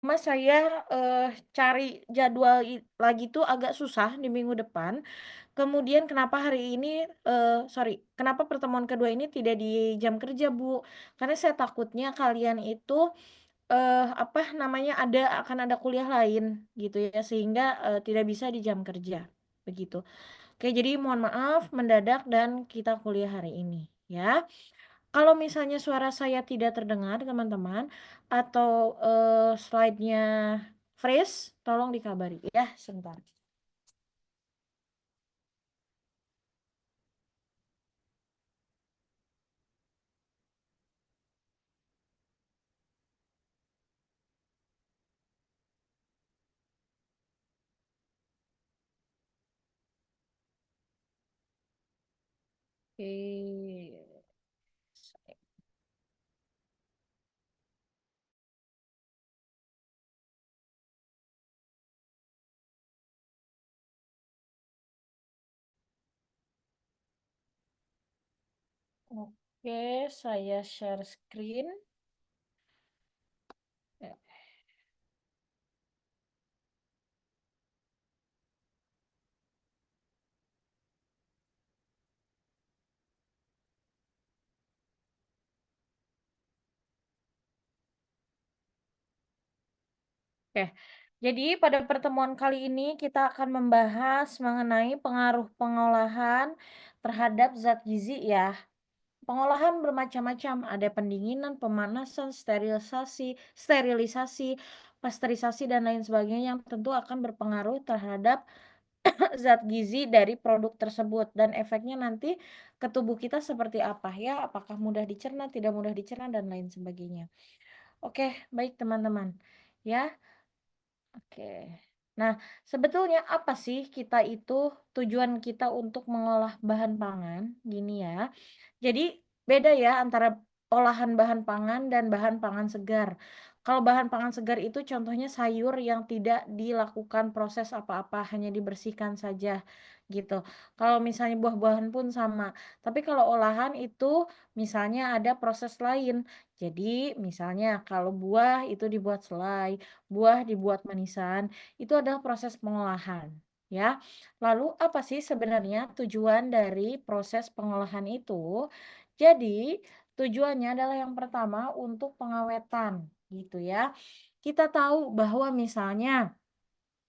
Mas saya cari jadwal lagi tuh agak susah di minggu depan. Kemudian kenapa hari ini, sorry, kenapa pertemuan kedua ini tidak di jam kerja, Bu? Karena saya takutnya kalian itu, apa namanya, akan ada kuliah lain gitu ya, sehingga, tidak bisa di jam kerja, begitu. Oke, jadi mohon maaf mendadak dan kita kuliah hari ini, ya. Kalau misalnya suara saya tidak terdengar teman-teman, atau, slide-nya freeze, tolong dikabari ya, sebentar. Oke. Oke, saya share screen. Ya. Oke, jadi pada pertemuan kali ini kita akan membahas mengenai pengaruh pengolahan terhadap zat gizi ya. Pengolahan bermacam-macam, ada pendinginan, pemanasan, sterilisasi, pasteurisasi dan lain sebagainya yang tentu akan berpengaruh terhadap zat gizi dari produk tersebut dan efeknya nanti ke tubuh kita seperti apa ya, apakah mudah dicerna, tidak mudah dicerna dan lain sebagainya. Oke, baik teman-teman. Ya, oke. Nah, sebetulnya apa sih kita itu tujuan kita untuk mengolah bahan pangan? Gini ya. Jadi beda ya antara olahan bahan pangan dan bahan pangan segar. Kalau bahan pangan segar itu contohnya sayur yang tidak dilakukan proses apa-apa, hanya dibersihkan saja gitu. Kalau misalnya buah-buahan pun sama. Tapi kalau olahan itu misalnya ada proses lain. Jadi misalnya kalau buah itu dibuat selai, buah dibuat manisan, itu adalah proses pengolahan ya. Lalu apa sih sebenarnya tujuan dari proses pengolahan itu? Jadi, tujuannya adalah yang pertama untuk pengawetan gitu ya. Kita tahu bahwa misalnya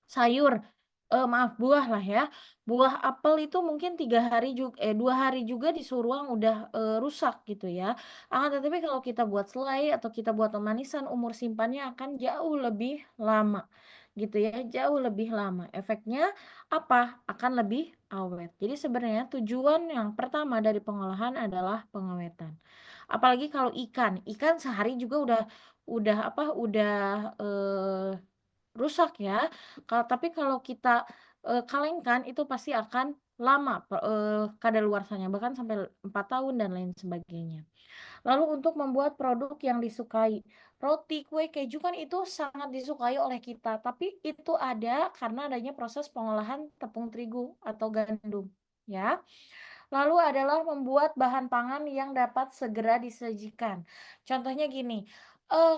sayur, maaf buah lah ya, buah apel itu mungkin 2 hari juga di ruang udah, rusak gitu ya. Akan tetapi kalau kita buat selai atau kita buat pemanisan umur simpannya akan jauh lebih lama gitu ya, jauh lebih lama. Efeknya apa? Akan lebih awet. Jadi sebenarnya tujuan yang pertama dari pengolahan adalah pengawetan. Apalagi kalau ikan, ikan sehari juga udah apa, udah, rusak ya. Tapi kalau kita, kalengkan itu pasti akan lama kadaluarsanya, bahkan sampai 4 tahun dan lain sebagainya. Lalu untuk membuat produk yang disukai, roti, kue, keju kan itu sangat disukai oleh kita, tapi itu ada karena adanya proses pengolahan tepung terigu atau gandum, ya. Lalu adalah membuat bahan pangan yang dapat segera disajikan. Contohnya gini,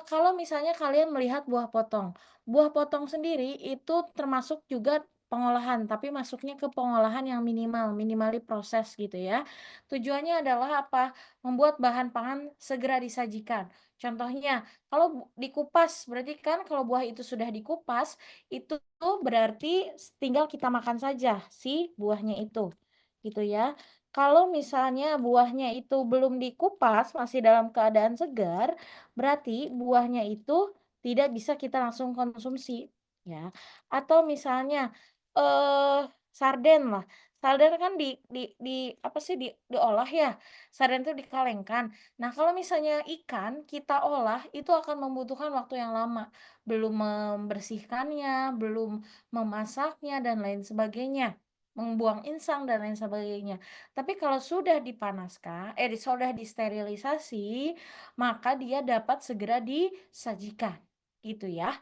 kalau misalnya kalian melihat buah potong. Buah potong sendiri itu termasuk juga pengolahan, tapi masuknya ke pengolahan yang minimali proses gitu ya. Tujuannya adalah apa? Membuat bahan pangan segera disajikan. Contohnya, kalau dikupas, berarti kan kalau buah itu sudah dikupas, itu berarti tinggal kita makan saja si buahnya itu. Gitu ya. Kalau misalnya buahnya itu belum dikupas, masih dalam keadaan segar, berarti buahnya itu tidak bisa kita langsung konsumsi, ya. Atau misalnya, sarden lah. Sarden kan apa sih, diolah ya, sarden itu dikalengkan. Nah, kalau misalnya ikan kita olah, itu akan membutuhkan waktu yang lama, belum membersihkannya, belum memasaknya, dan lain sebagainya, membuang insang dan lain sebagainya. Tapi kalau sudah sudah disterilisasi, maka dia dapat segera disajikan, gitu ya.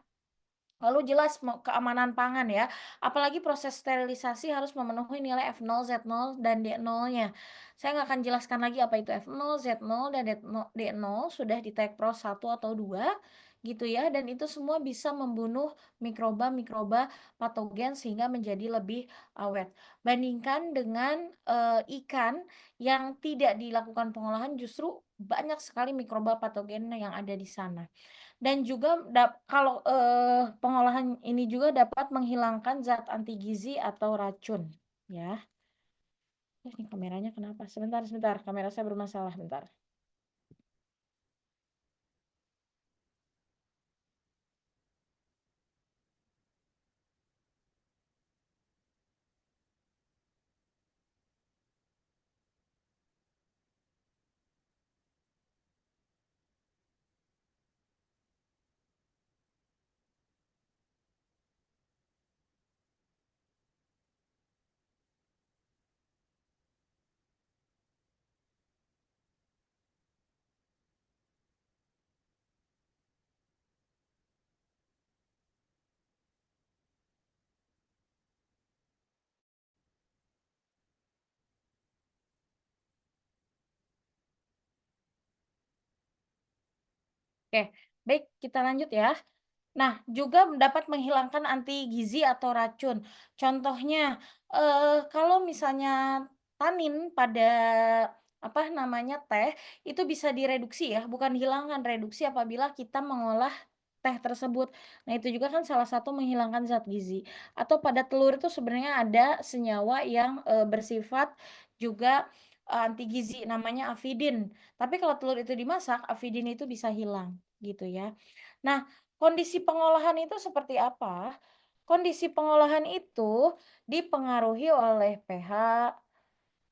Lalu jelas keamanan pangan ya, apalagi proses sterilisasi harus memenuhi nilai F0, Z0, dan D0-nya. Saya nggak akan jelaskan lagi apa itu F0, Z0, dan D0 sudah di Tech Pro 1 atau 2 gitu ya, dan itu semua bisa membunuh mikroba-mikroba patogen sehingga menjadi lebih awet. Bandingkan dengan, ikan yang tidak dilakukan pengolahan justru banyak sekali mikroba patogen yang ada di sana. Dan juga kalau, pengolahan ini juga dapat menghilangkan zat anti gizi atau racun, ya. Ini kameranya kenapa? Sebentar sebentar, kamera saya bermasalah, bentar. Oke, baik kita lanjut ya. Nah, juga dapat menghilangkan anti gizi atau racun. Contohnya, kalau misalnya tanin pada, apa namanya, teh, itu bisa direduksi ya, bukan dihilangkan, reduksi apabila kita mengolah teh tersebut. Nah, itu juga kan salah satu menghilangkan zat gizi. Atau pada telur itu sebenarnya ada senyawa yang, bersifat juga, anti gizi, namanya avidin. Tapi kalau telur itu dimasak, avidin itu bisa hilang, gitu ya. Nah, kondisi pengolahan itu seperti apa? Kondisi pengolahan itu dipengaruhi oleh pH,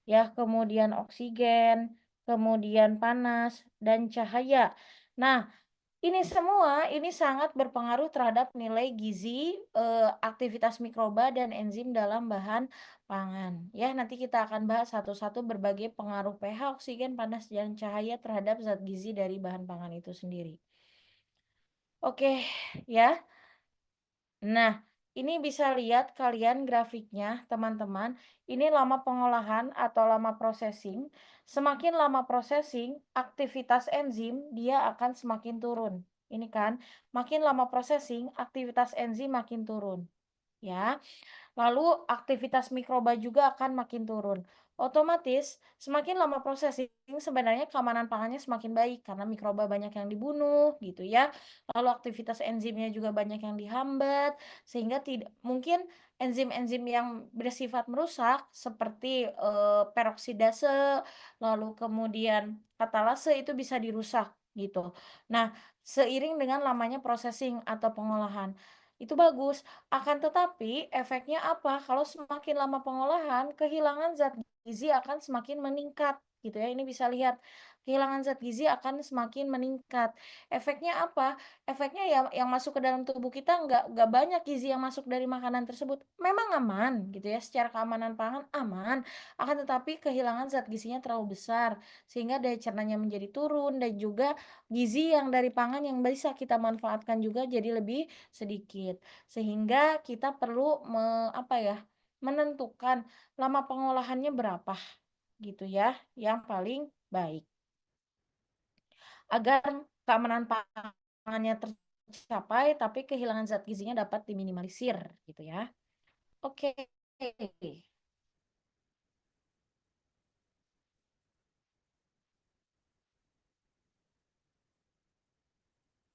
ya, kemudian oksigen, kemudian panas, dan cahaya. Nah, ini semua ini sangat berpengaruh terhadap nilai gizi, aktivitas mikroba dan enzim dalam bahan pangan. Ya, nanti kita akan bahas satu-satu berbagai pengaruh pH, oksigen, panas, dan cahaya terhadap zat gizi dari bahan pangan itu sendiri. Oke, ya. Nah, ini bisa lihat kalian grafiknya, teman-teman. Ini lama pengolahan atau lama processing. Semakin lama processing, aktivitas enzim dia akan semakin turun. Ini kan, makin lama processing, aktivitas enzim makin turun. Ya. Lalu aktivitas mikroba juga akan makin turun. Otomatis semakin lama processing sebenarnya keamanan pangannya semakin baik karena mikroba banyak yang dibunuh gitu ya. Lalu aktivitas enzimnya juga banyak yang dihambat sehingga tidak mungkin enzim-enzim yang bersifat merusak seperti peroksidase, lalu kemudian katalase itu bisa dirusak gitu. Nah, seiring dengan lamanya processing atau pengolahan. Itu bagus. Akan tetapi efeknya apa? Kalau semakin lama pengolahan, kehilangan zat gizi akan semakin meningkat, gitu ya. Ini bisa lihat, kehilangan zat gizi akan semakin meningkat. Efeknya apa? Efeknya ya yang masuk ke dalam tubuh kita nggak banyak gizi yang masuk dari makanan tersebut. Memang aman, gitu ya. Secara keamanan pangan aman. Akan tetapi kehilangan zat gizinya terlalu besar, sehingga daya cernanya menjadi turun dan juga gizi yang dari pangan yang bisa kita manfaatkan juga jadi lebih sedikit. Sehingga kita perlu apa ya, menentukan lama pengolahannya berapa gitu ya, yang paling baik. Agar keamanan pangannya tercapai tapi kehilangan zat gizinya dapat diminimalisir gitu ya. Oke.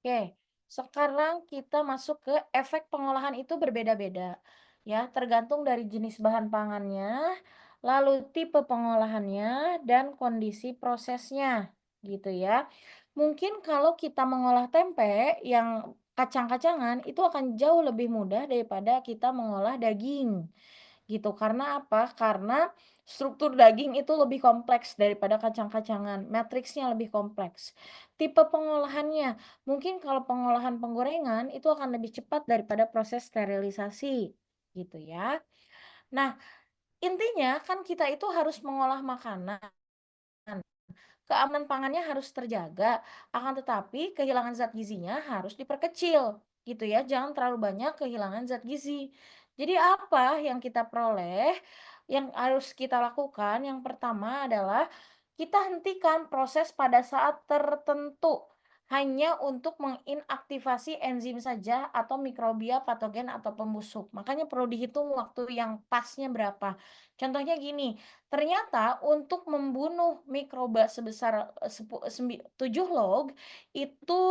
Oke, sekarang kita masuk ke efek pengolahan itu berbeda-beda. Ya, tergantung dari jenis bahan pangannya, lalu tipe pengolahannya, dan kondisi prosesnya. Gitu ya. Mungkin kalau kita mengolah tempe yang kacang-kacangan, itu akan jauh lebih mudah daripada kita mengolah daging gitu. Karena apa? Karena struktur daging itu lebih kompleks daripada kacang-kacangan, matriksnya lebih kompleks. Tipe pengolahannya, mungkin kalau pengolahan penggorengan itu akan lebih cepat daripada proses sterilisasi, gitu ya. Nah, intinya kan kita itu harus mengolah makanan. Keamanan pangannya harus terjaga, akan tetapi kehilangan zat gizinya harus diperkecil, gitu ya. Jangan terlalu banyak kehilangan zat gizi. Jadi apa yang kita peroleh, yang harus kita lakukan? Yang pertama adalah kita hentikan proses pada saat tertentu. hanya untuk menginaktivasi enzim saja atau mikrobia patogen atau pembusuk. Makanya perlu dihitung waktu yang pasnya berapa. Contohnya gini, ternyata untuk membunuh mikroba sebesar 7 log itu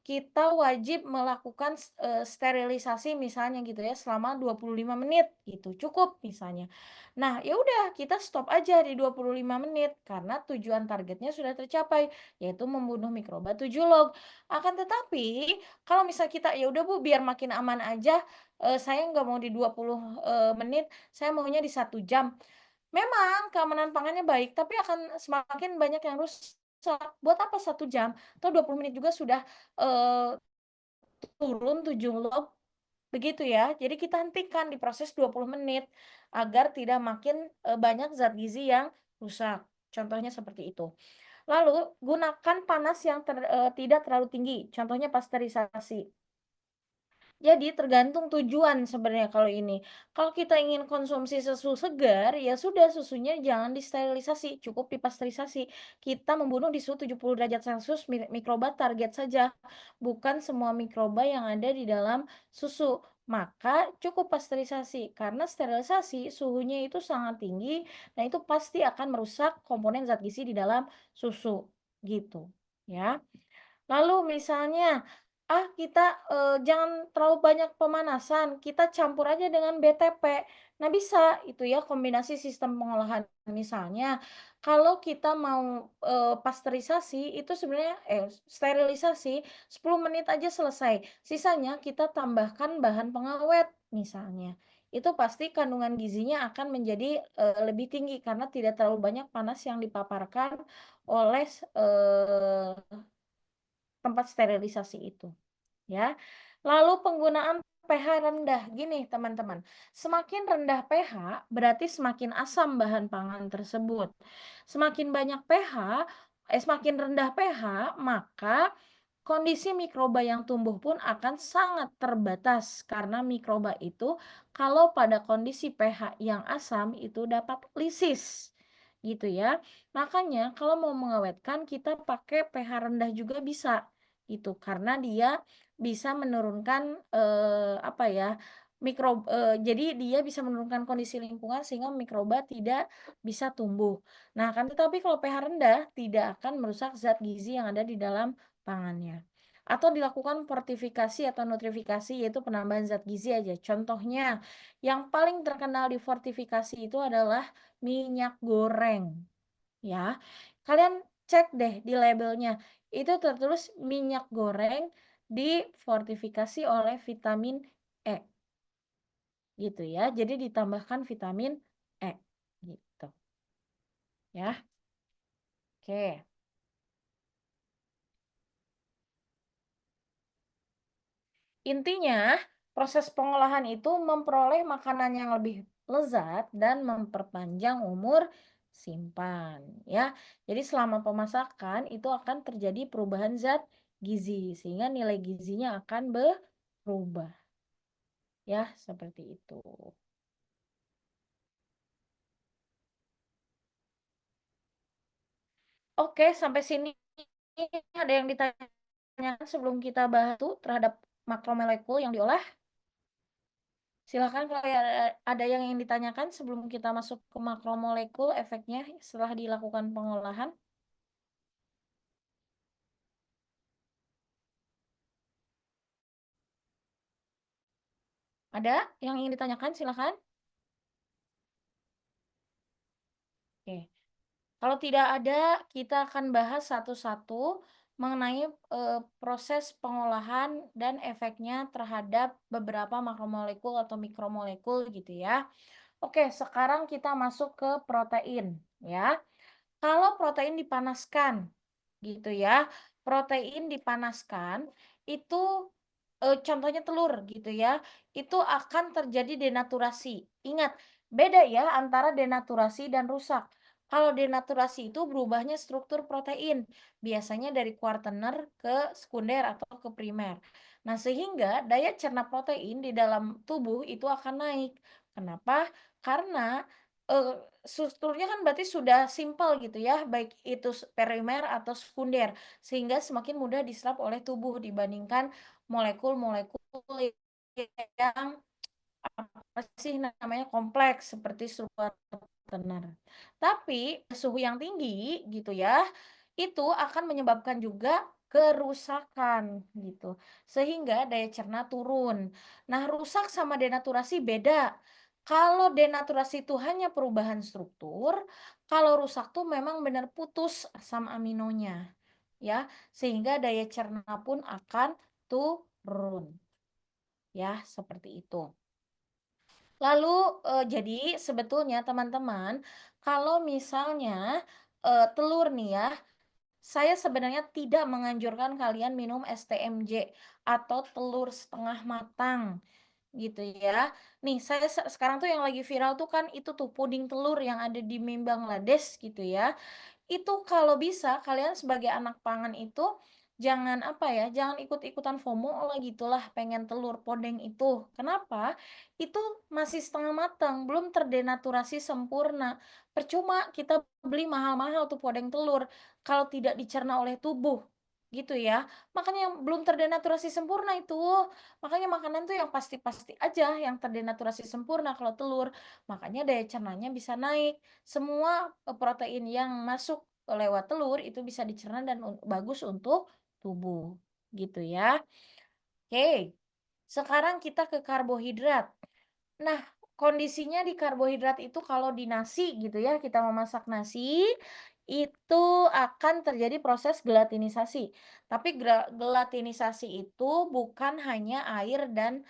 kita wajib melakukan sterilisasi misalnya gitu ya selama 25 menit gitu. Cukup misalnya. Nah, ya udah kita stop aja di 25 menit karena tujuan targetnya sudah tercapai yaitu membunuh mikroba 7 log. Akan tetapi kalau misal kita ya udah Bu biar makin aman aja saya nggak mau di 20 menit, saya maunya di 1 jam. Memang keamanan pangannya baik, tapi akan semakin banyak yang rusak. Buat apa 1 jam? Atau 20 menit juga sudah, turun 7 log, begitu ya. Jadi kita hentikan di proses 20 menit, agar tidak makin, banyak zat gizi yang rusak. Contohnya seperti itu. Lalu gunakan panas yang tidak terlalu tinggi, contohnya pasteurisasi. Jadi tergantung tujuan sebenarnya kalau ini. Kalau kita ingin konsumsi susu segar, ya sudah susunya jangan disterilisasi, cukup dipasteurisasi. Kita membunuh di suhu 70 derajat Celcius mikroba target saja, bukan semua mikroba yang ada di dalam susu. Maka cukup pasteurisasi, karena sterilisasi suhunya itu sangat tinggi, dan itu pasti akan merusak komponen zat gizi di dalam susu, gitu ya. Lalu misalnya, kita, jangan terlalu banyak pemanasan, kita campur aja dengan BTP. Nah bisa itu ya kombinasi sistem pengolahan. Misalnya kalau kita mau, pasteurisasi itu sebenarnya sterilisasi 10 menit aja selesai, sisanya kita tambahkan bahan pengawet misalnya. Itu pasti kandungan gizinya akan menjadi, lebih tinggi karena tidak terlalu banyak panas yang dipaparkan oleh, tempat sterilisasi itu, ya. Lalu penggunaan pH rendah. Gini teman-teman, semakin rendah pH berarti semakin asam bahan pangan tersebut. Semakin rendah pH, maka kondisi mikroba yang tumbuh pun akan sangat terbatas karena mikroba itu kalau pada kondisi pH yang asam itu dapat lisis. Gitu ya. Makanya kalau mau mengawetkan kita pakai pH rendah juga bisa. Itu karena dia bisa menurunkan apa ya? Jadi dia bisa menurunkan kondisi lingkungan sehingga mikroba tidak bisa tumbuh. Nah, kan tetapi kalau pH rendah tidak akan merusak zat gizi yang ada di dalam pangannya. Atau dilakukan fortifikasi atau nutrifikasi yaitu penambahan zat gizi aja. Contohnya yang paling terkenal di fortifikasi itu adalah minyak goreng ya. Kalian cek deh di labelnya, itu tertulis minyak goreng difortifikasi oleh vitamin E, gitu ya. Jadi ditambahkan vitamin E, gitu ya. Oke. Intinya, proses pengolahan itu memperoleh makanan yang lebih lezat dan memperpanjang umur simpan, ya. Jadi selama pemasakan itu akan terjadi perubahan zat gizi sehingga nilai gizinya akan berubah, ya, seperti itu. Oke, sampai sini ada yang ditanyakan sebelum kita bahas tuh terhadap makromolekul yang diolah? Silakan kalau ada yang ingin ditanyakan sebelum kita masuk ke makromolekul efeknya setelah dilakukan pengolahan. Ada yang ingin ditanyakan silakan. Oke. Kalau tidak ada, kita akan bahas satu-satu mengenai proses pengolahan dan efeknya terhadap beberapa makromolekul atau mikromolekul gitu ya. Oke, sekarang kita masuk ke protein ya. Kalau protein dipanaskan gitu ya. Protein dipanaskan itu contohnya telur gitu ya. Itu akan terjadi denaturasi. Ingat, beda ya antara denaturasi dan rusak. Kalau denaturasi itu berubahnya struktur protein, biasanya dari kuartener ke sekunder atau ke primer. Nah, sehingga daya cerna protein di dalam tubuh itu akan naik. Kenapa? Karena eee, strukturnya kan berarti sudah simpel gitu ya, baik itu primer atau sekunder, sehingga semakin mudah diserap oleh tubuh dibandingkan molekul-molekul yang apa sih namanya, kompleks seperti struktur tenar. Tapi suhu yang tinggi gitu ya, itu akan menyebabkan juga kerusakan gitu, sehingga daya cerna turun. Nah, rusak sama denaturasi beda. Kalau denaturasi itu hanya perubahan struktur, kalau rusak tuh memang benar putus asam aminonya, ya, sehingga daya cerna pun akan turun, ya, seperti itu. Lalu, jadi sebetulnya teman-teman, kalau misalnya, telur nih ya, saya sebenarnya tidak menganjurkan kalian minum STMJ atau telur setengah matang, gitu ya. Nih, saya sekarang tuh yang lagi viral tuh kan itu tuh puding telur yang ada di mie Bangladesh gitu ya. Itu kalau bisa kalian sebagai anak pangan itu jangan apa ya, jangan ikut-ikutan FOMO lah gitulah pengen telur podeng itu. Kenapa? Itu masih setengah matang, belum terdenaturasi sempurna. Percuma kita beli mahal-mahal tuh podeng telur kalau tidak dicerna oleh tubuh. Gitu ya. Makanya belum terdenaturasi sempurna itu. Makanya makanan tuh yang pasti-pasti aja yang terdenaturasi sempurna kalau telur. Makanya daya cernanya bisa naik. Semua protein yang masuk lewat telur itu bisa dicerna dan bagus untuk tubuh, gitu ya. Oke, sekarang kita ke karbohidrat. Nah, kondisinya di karbohidrat itu kalau di nasi gitu ya, kita memasak nasi, itu akan terjadi proses gelatinisasi. Tapi gelatinisasi itu bukan hanya air dan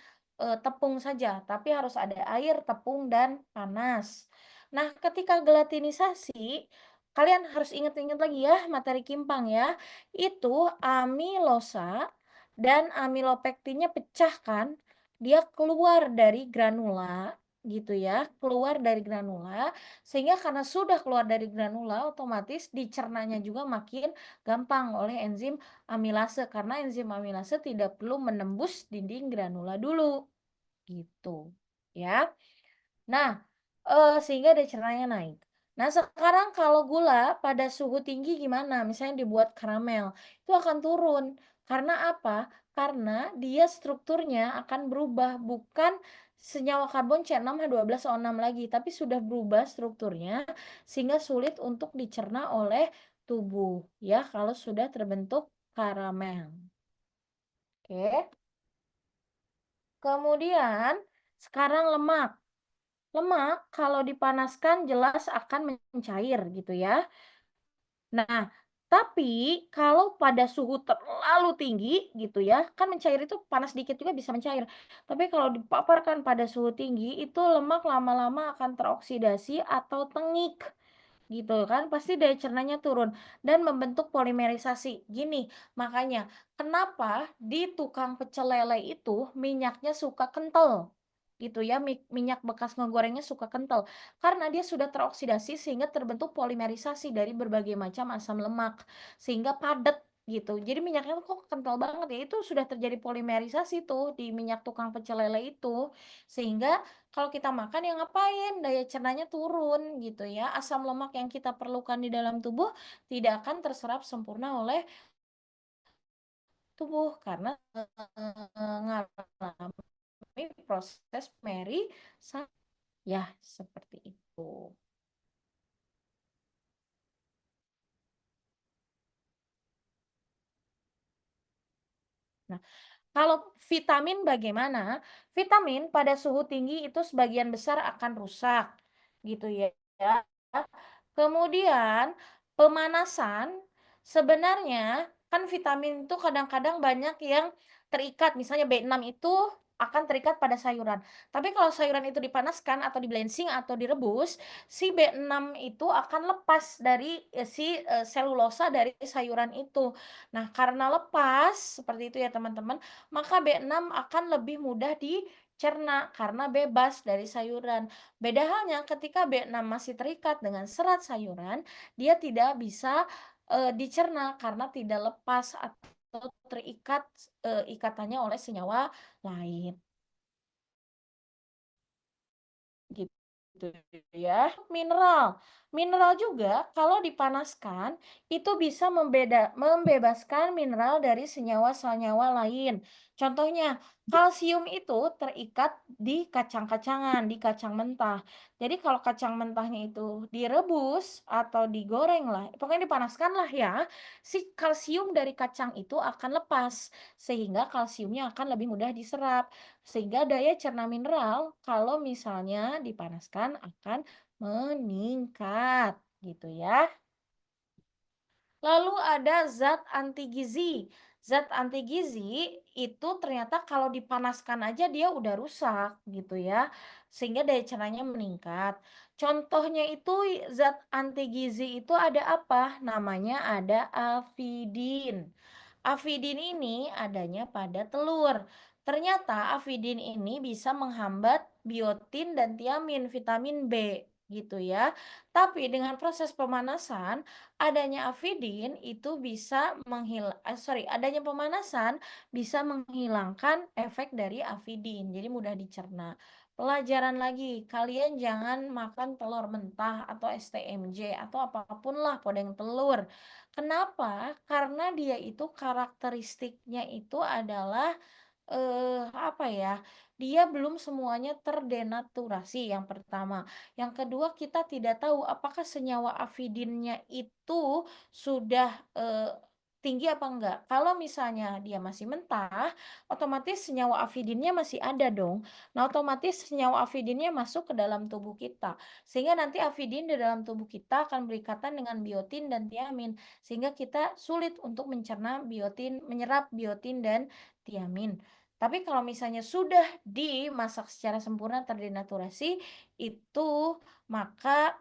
tepung saja, tapi harus ada air, tepung, dan panas. Nah, ketika gelatinisasi, kalian harus ingat-ingat lagi ya materi Kimpang ya. Itu amilosa dan amilopektinnya pecah kan, dia keluar dari granula gitu ya, keluar dari granula, sehingga karena sudah keluar dari granula otomatis dicernanya juga makin gampang oleh enzim amilase, karena enzim amilase tidak perlu menembus dinding granula dulu, gitu ya. Nah, sehingga daya cernanya naik. Nah, sekarang kalau gula pada suhu tinggi gimana? Misalnya dibuat karamel, itu akan turun. Karena apa? Karena dia strukturnya akan berubah, bukan senyawa karbon C6H12O6 lagi, tapi sudah berubah strukturnya sehingga sulit untuk dicerna oleh tubuh, ya, kalau sudah terbentuk karamel. Oke. Kemudian, sekarang lemak. Lemak kalau dipanaskan jelas akan mencair gitu ya. Nah, tapi kalau pada suhu terlalu tinggi gitu ya, kan mencair itu panas dikit juga bisa mencair. Tapi kalau dipaparkan pada suhu tinggi itu lemak lama-lama akan teroksidasi atau tengik gitu kan, pasti daya cernanya turun dan membentuk polimerisasi. Gini, makanya kenapa di tukang pecel lele itu minyaknya suka kental gitu ya, minyak bekas ngegorengnya suka kental karena dia sudah teroksidasi sehingga terbentuk polimerisasi dari berbagai macam asam lemak sehingga padat gitu. Jadi minyaknya tuh kok kental banget ya, itu sudah terjadi polimerisasi tuh di minyak tukang pecel lele itu. Sehingga kalau kita makan ya ngapain? Daya cernanya turun gitu ya. Asam lemak yang kita perlukan di dalam tubuh tidak akan terserap sempurna oleh tubuh karena mengalami proses ya seperti itu. Nah, kalau vitamin bagaimana? Vitamin pada suhu tinggi itu sebagian besar akan rusak gitu ya. Kemudian pemanasan sebenarnya kan vitamin itu kadang-kadang banyak yang terikat, misalnya B6 itu akan terikat pada sayuran. Tapi kalau sayuran itu dipanaskan atau di-blanching atau direbus, si B6 itu akan lepas dari selulosa dari sayuran itu. Nah, karena lepas seperti itu ya teman-teman, maka B6 akan lebih mudah dicerna karena bebas dari sayuran. Beda halnya ketika B6 masih terikat dengan serat sayuran, dia tidak bisa dicerna karena tidak lepas atau terikat ikatannya oleh senyawa lain. Gitu. ya. Mineral. Mineral juga kalau dipanaskan itu bisa membebaskan mineral dari senyawa-senyawa lain. Contohnya, kalsium itu terikat di kacang-kacangan, di kacang mentah. Jadi kalau kacang mentahnya itu direbus atau digoreng lah, pokoknya dipanaskan lah ya, si kalsium dari kacang itu akan lepas sehingga kalsiumnya akan lebih mudah diserap. Sehingga daya cerna mineral kalau misalnya dipanaskan akan meningkat gitu ya. Lalu ada zat anti gizi. Zat anti gizi itu ternyata kalau dipanaskan aja dia udah rusak gitu ya. Sehingga daya cernanya meningkat. Contohnya itu zat anti gizi itu ada apa? Namanya ada avidin. Avidin ini adanya pada telur. Ternyata avidin ini bisa menghambat biotin dan tiamin, vitamin B gitu ya. Tapi dengan proses pemanasan adanya avidin itu bisa adanya pemanasan bisa menghilangkan efek dari avidin. Jadi mudah dicerna. Pelajaran lagi, kalian jangan makan telur mentah atau STMJ atau apapun lah podeng telur. Kenapa? Karena dia itu karakteristiknya itu adalah apa ya, dia belum semuanya terdenaturasi yang pertama. Yang kedua, kita tidak tahu apakah senyawa avidinnya itu sudah tinggi apa enggak. Kalau misalnya dia masih mentah, otomatis senyawa avidinnya masih ada dong. Nah, otomatis senyawa avidinnya masuk ke dalam tubuh kita. Sehingga nanti avidin di dalam tubuh kita akan berikatan dengan biotin dan tiamin. Sehingga kita sulit untuk menyerap biotin dan tiamin. Tapi kalau misalnya sudah dimasak secara sempurna terdenaturasi, itu maka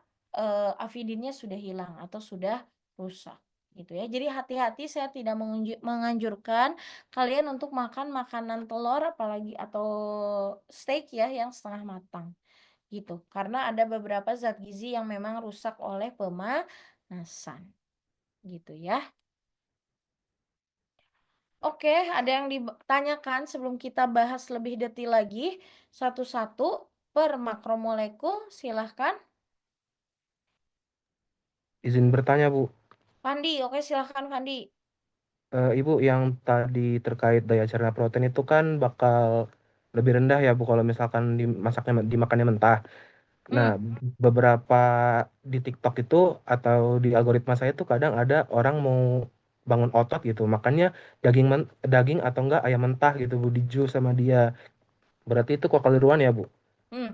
avidinnya sudah hilang atau sudah rusak gitu ya. Jadi hati-hati, saya tidak menganjurkan kalian untuk makan makanan telur apalagi atau steak ya yang setengah matang gitu. Karena ada beberapa zat gizi yang memang rusak oleh pemanasan gitu ya. Oke, ada yang ditanyakan sebelum kita bahas lebih detail lagi satu-satu per makromolekul, silahkan. Izin bertanya, Bu. Fandi, oke silahkan Fandi. Ibu, yang tadi terkait daya cerna protein itu kan bakal lebih rendah ya, Bu, kalau misalkan dimakannya mentah. Nah, Hmm, beberapa di TikTok itu atau di algoritma saya tuh kadang ada orang mau bangun otot gitu, makanya daging atau enggak ayam mentah gitu, Bu, di jus sama dia. Berarti itu kok keliruan ya, Bu? hmm.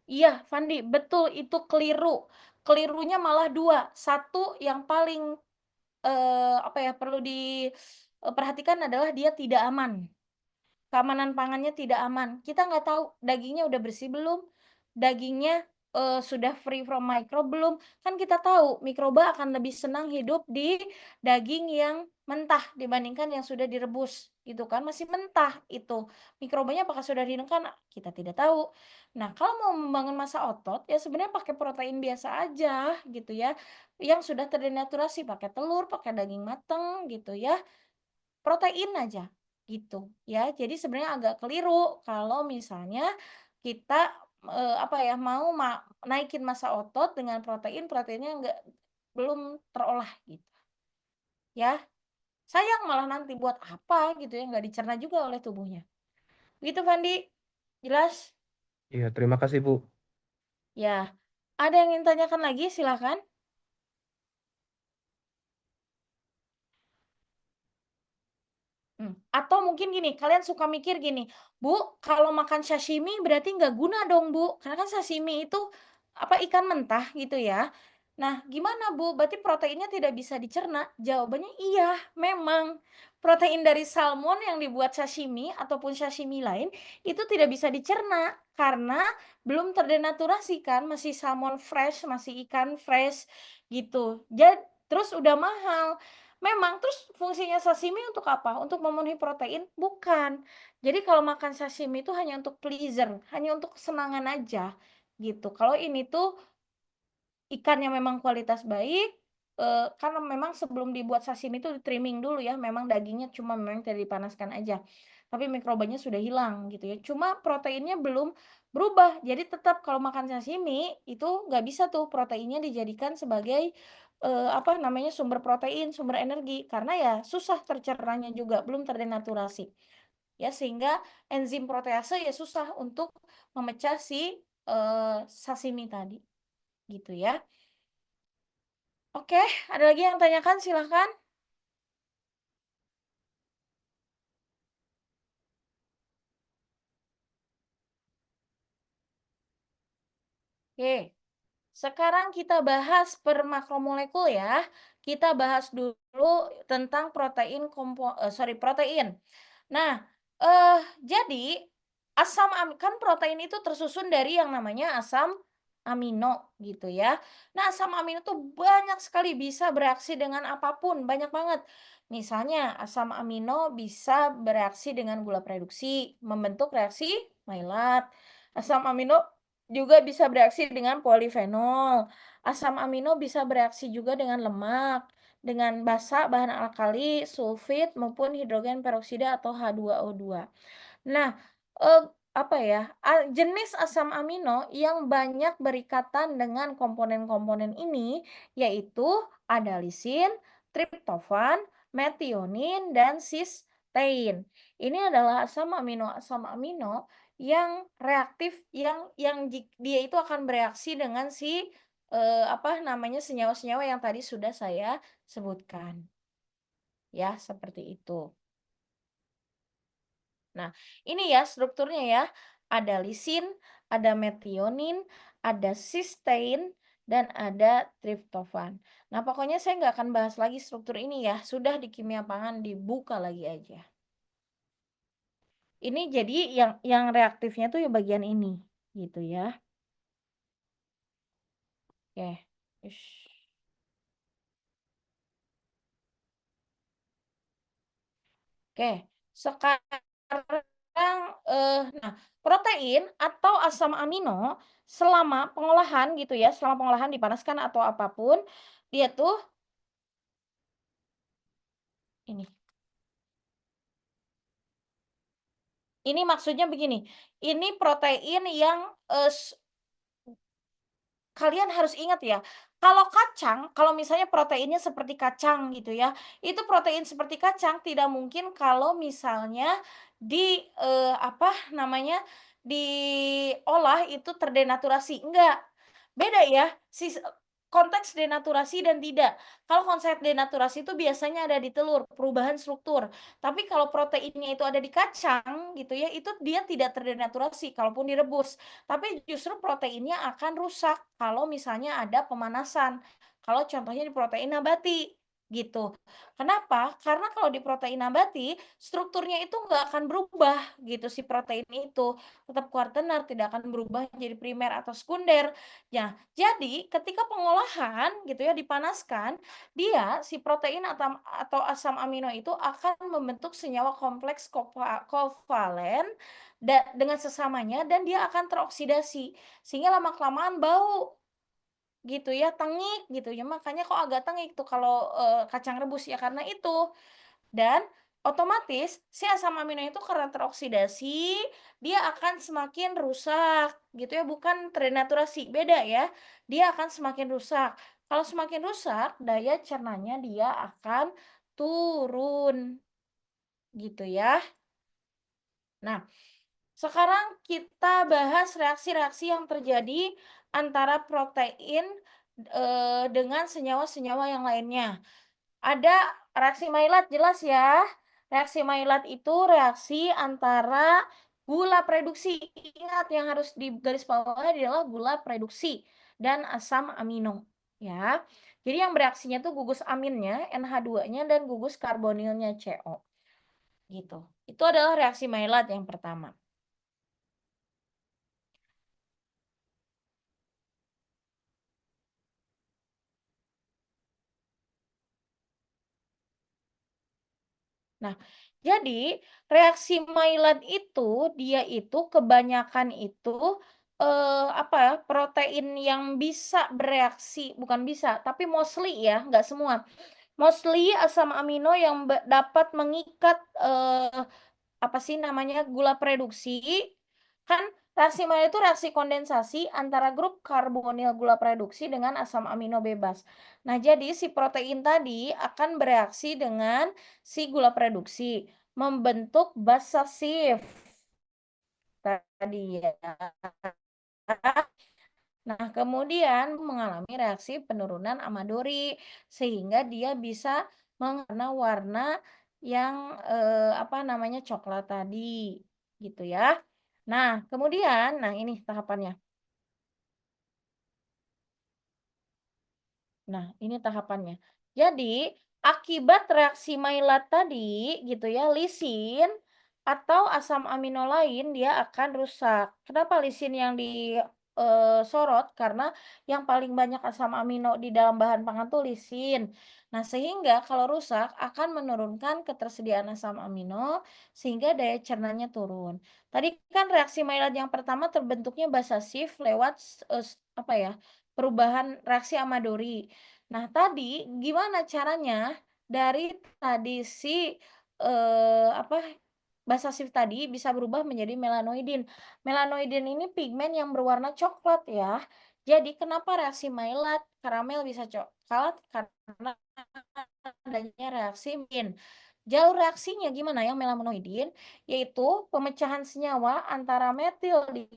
Iya, Fandi, betul itu keliru. Kelirunya malah dua. Satu yang paling apa ya perlu diperhatikan adalah dia tidak aman. Keamanan pangannya tidak aman. Kita nggak tahu dagingnya udah bersih belum, dagingnya sudah free from microbe belum. Kan kita tahu mikroba akan lebih senang hidup di daging yang mentah dibandingkan yang sudah direbus gitu kan, masih mentah itu. Mikrobanya apakah sudah dihilangkan? Kita tidak tahu. Nah, kalau mau membangun massa otot ya sebenarnya pakai protein biasa aja gitu ya. Yang sudah terdenaturasi pakai telur, pakai daging mateng gitu ya. Protein aja gitu ya. Jadi sebenarnya agak keliru kalau misalnya kita apa ya mau naikin massa otot dengan proteinnya belum terolah gitu ya. Sayang malah nanti buat apa gitu ya nggak dicerna juga oleh tubuhnya. Gitu Fandi. Jelas? Iya, terima kasih, Bu. Ya. Ada yang ingin tanyakan lagi silakan. Atau mungkin gini, kalian suka mikir gini, Bu, kalau makan sashimi berarti nggak guna dong, Bu. Karena kan sashimi itu apa ikan mentah gitu ya. Nah, gimana, Bu? Berarti proteinnya tidak bisa dicerna? Jawabannya iya, memang. Protein dari salmon yang dibuat sashimi ataupun sashimi lain itu tidak bisa dicerna karena belum terdenaturasi kan, masih salmon fresh, masih ikan fresh gitu. Jadi terus udah mahal. Memang, terus fungsinya sashimi untuk apa? Untuk memenuhi protein? Bukan. Jadi kalau makan sashimi itu hanya untuk pleasure, hanya untuk kesenangan aja gitu. Kalau ini tuh ikannya memang kualitas baik, karena memang sebelum dibuat sashimi itu di-trimming dulu ya, memang dagingnya cuma memang tidak dipanaskan aja. tapi mikrobanya sudah hilang gitu ya. Cuma proteinnya belum berubah. Jadi tetap kalau makan sashimi itu nggak bisa tuh proteinnya dijadikan sebagai apa namanya sumber protein, sumber energi karena ya susah tercernanya juga, belum terdenaturasi. Ya sehingga enzim protease ya susah untuk memecah si sashimi tadi gitu ya. Oke, ada lagi yang tanyakan silahkan. Oke, sekarang kita bahas per makromolekul ya. Kita bahas dulu tentang protein. Nah, jadi kan protein itu tersusun dari yang namanya asam amino gitu ya. Nah, asam amino tuh banyak sekali bisa bereaksi dengan apapun, banyak banget. Misalnya asam amino bisa bereaksi dengan gula reduksi, membentuk reaksi mailat. Asam amino juga bisa bereaksi dengan polifenol. Asam amino bisa bereaksi juga dengan lemak, dengan basa, bahan alkali, sulfit maupun hidrogen peroksida atau H2O2. Nah, eee, apa ya, jenis asam amino yang banyak berikatan dengan komponen-komponen ini yaitu ada lisin, triptofan, metionin, dan cysteine. Ini adalah asam amino yang reaktif yang dia itu akan bereaksi dengan apa namanya, senyawa-senyawa yang tadi sudah saya sebutkan. Ya, seperti itu. Nah, ini ya strukturnya ya. Ada lisin, ada metionin, ada cysteine, dan ada triptofan. Nah, pokoknya saya nggak akan bahas lagi struktur ini ya. Sudah di kimia pangan dibuka lagi aja. Ini jadi yang reaktifnya tuh ya bagian ini, gitu ya. Oke. Ish. Oke, sekarang nah, protein atau asam amino selama pengolahan gitu ya, selama pengolahan dipanaskan atau apapun, dia tuh ini. Ini maksudnya begini, ini protein yang kalian harus ingat ya, kalau misalnya proteinnya seperti kacang gitu ya, itu protein seperti kacang tidak mungkin kalau misalnya apa namanya, diolah itu terdenaturasi, enggak. Beda ya, konteks denaturasi dan tidak. Kalau konsep denaturasi itu biasanya ada di telur, perubahan struktur. Tapi kalau proteinnya itu ada di kacang gitu ya, itu dia tidak terdenaturasi kalaupun direbus. Tapi justru proteinnya akan rusak kalau misalnya ada pemanasan. Kalau contohnya di protein nabati gitu. Kenapa? Karena kalau di protein nabati strukturnya itu nggak akan berubah gitu si protein itu. Tetap kuartener, tidak akan berubah jadi primer atau sekunder. Ya, jadi ketika pengolahan gitu ya dipanaskan, dia si protein atau asam amino itu akan membentuk senyawa kompleks kovalen dengan sesamanya dan dia akan teroksidasi sehingga lama-kelamaan bau gitu ya, tengik gitu ya. Makanya kok agak tengik tuh kalau kacang rebus ya karena itu. Dan otomatis si asam amino itu karena teroksidasi, dia akan semakin rusak gitu ya, bukan terdenaturasi, beda ya. Dia akan semakin rusak. Kalau semakin rusak, daya cernanya dia akan turun gitu ya. Nah, sekarang kita bahas reaksi-reaksi yang terjadi antara protein dengan senyawa-senyawa yang lainnya. Ada reaksi Maillard jelas ya. Reaksi Maillard itu reaksi antara gula reduksi. Ingat yang harus digarisbawahi adalah gula reduksi dan asam amino ya. Jadi yang bereaksinya tuh gugus aminnya NH2-nya dan gugus karbonilnya CO gitu. Itu adalah reaksi Maillard yang pertama. Nah, jadi reaksi Maillard itu dia itu kebanyakan itu apa ya, protein yang bisa bereaksi, bukan bisa, tapi mostly ya, nggak semua. Mostly asam amino yang dapat mengikat apa sih namanya gula prereduksi. Kan reaksi Maillard itu reaksi kondensasi antara grup karbonil gula prereduksi dengan asam amino bebas. Nah, jadi si protein tadi akan bereaksi dengan si gula prereduksi membentuk basa Schiff tadi ya. Nah, kemudian mengalami reaksi penurunan Amadori sehingga dia bisa mengwarna warna yang apa namanya coklat tadi gitu ya. Nah, kemudian nah ini tahapannya. Nah, ini tahapannya. Jadi, akibat reaksi Maillard tadi gitu ya, lisin atau asam amino lain dia akan rusak. Kenapa lisin yang disorot? Karena yang paling banyak asam amino di dalam bahan pangan tuh lisin. Nah, sehingga kalau rusak akan menurunkan ketersediaan asam amino sehingga daya cernanya turun. Tadi kan reaksi Maillard yang pertama terbentuknya basa Schiff lewat apa ya? Perubahan reaksi Amadori. Nah, tadi gimana caranya dari tadi si apa basa Schiff tadi bisa berubah menjadi melanoidin. Melanoidin ini pigmen yang berwarna coklat ya. Jadi kenapa reaksi Maillard karamel bisa coklat? Karena adanya reaksi min. Jalur reaksinya gimana yang melanoidin? Yaitu pemecahan senyawa antara metil di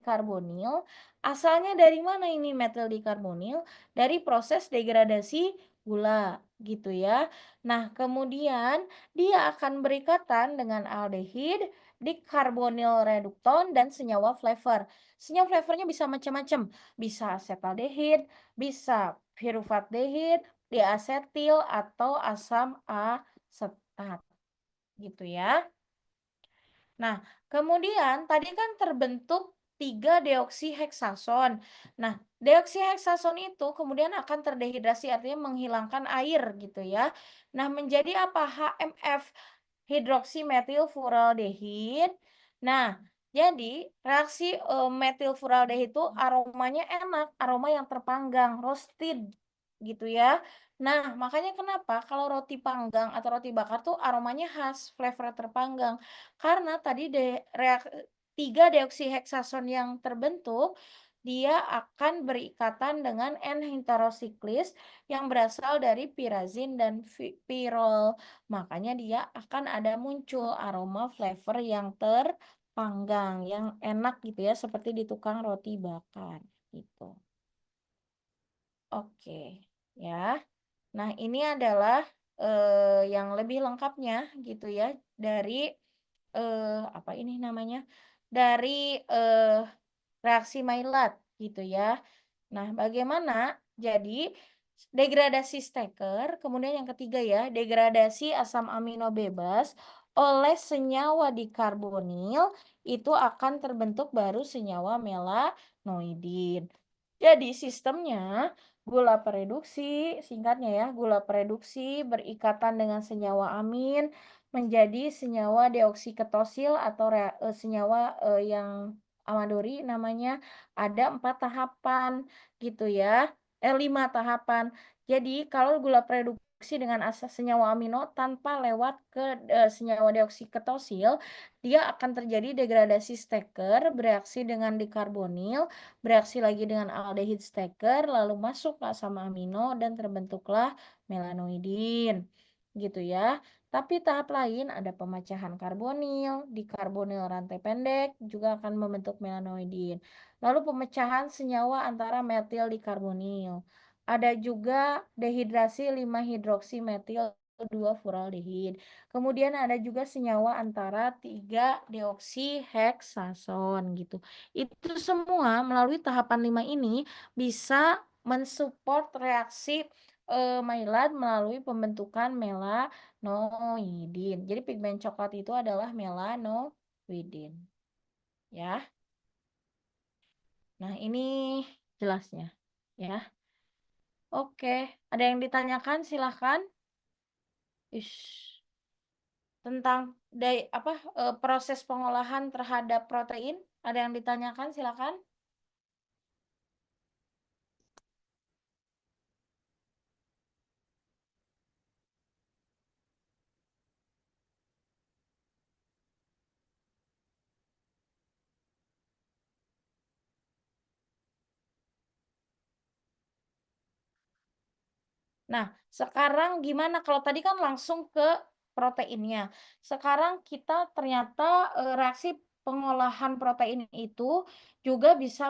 karbonil. Asalnya dari mana ini metil dikarbonil? Dari proses degradasi gula, gitu ya. Nah, kemudian dia akan berikatan dengan aldehid, dikarbonil redukton, dan senyawa flavor. Senyawa flavornya bisa macam-macam. Bisa acetaldehid, bisa piruvatdehid, diasetil, atau asam asetat. Gitu ya. Nah, kemudian tadi kan terbentuk 3 deoksiheksason. Nah, deoksiheksason itu kemudian akan terdehidrasi artinya menghilangkan air gitu ya. Nah, menjadi apa? HMF hidroksimetilfuraldehid. Nah, jadi reaksi metilfuraldehid itu aromanya enak, aroma yang terpanggang, roasted gitu ya. Nah, makanya kenapa kalau roti panggang atau roti bakar tuh aromanya khas, flavor terpanggang. Karena tadi 3 deoksiheksason yang terbentuk, dia akan berikatan dengan N-heterosiklis yang berasal dari pirazin dan pirol. Makanya dia akan ada muncul aroma flavor yang terpanggang, yang enak gitu ya, seperti di tukang roti bakar gitu. Oke, ya. Nah, ini adalah yang lebih lengkapnya gitu ya dari apa ini namanya? Dari reaksi Maillard gitu ya. Nah, bagaimana? Jadi degradasi Stecker, kemudian yang ketiga ya, degradasi asam amino bebas oleh senyawa dikarbonil itu akan terbentuk baru senyawa melanoidin. Jadi sistemnya gula pereduksi, singkatnya ya, gula pereduksi berikatan dengan senyawa amin menjadi senyawa deoksiketosil atau senyawa yang Amadori namanya ada 4 tahapan gitu ya. 5 tahapan. Jadi kalau gula reduksi dengan asas senyawa amino tanpa lewat ke senyawa deoksiketosil, dia akan terjadi degradasi Stecker bereaksi dengan dikarbonil, bereaksi lagi dengan aldehid Stecker, lalu masuk ke asam amino dan terbentuklah melanoidin. Gitu ya. Tapi tahap lain ada pemecahan karbonil, dikarbonil rantai pendek juga akan membentuk melanoidin. Lalu pemecahan senyawa antara metil dikarbonil. Ada juga dehidrasi 5-hidroksimetil 2 furaldehid. Kemudian ada juga senyawa antara 3 deoksiheksason gitu. Itu semua melalui tahapan 5 ini bisa mensupport reaksi Maillard melalui pembentukan melanoidin. Jadi pigmen coklat itu adalah melanoidin. Ya. Nah, ini jelasnya. Ya. Oke, ada yang ditanyakan silahkan. Ish. Tentang proses pengolahan terhadap protein, ada yang ditanyakan silakan. Nah, sekarang gimana kalau tadi kan langsung ke proteinnya. Sekarang kita ternyata, reaksi pengolahan protein itu juga bisa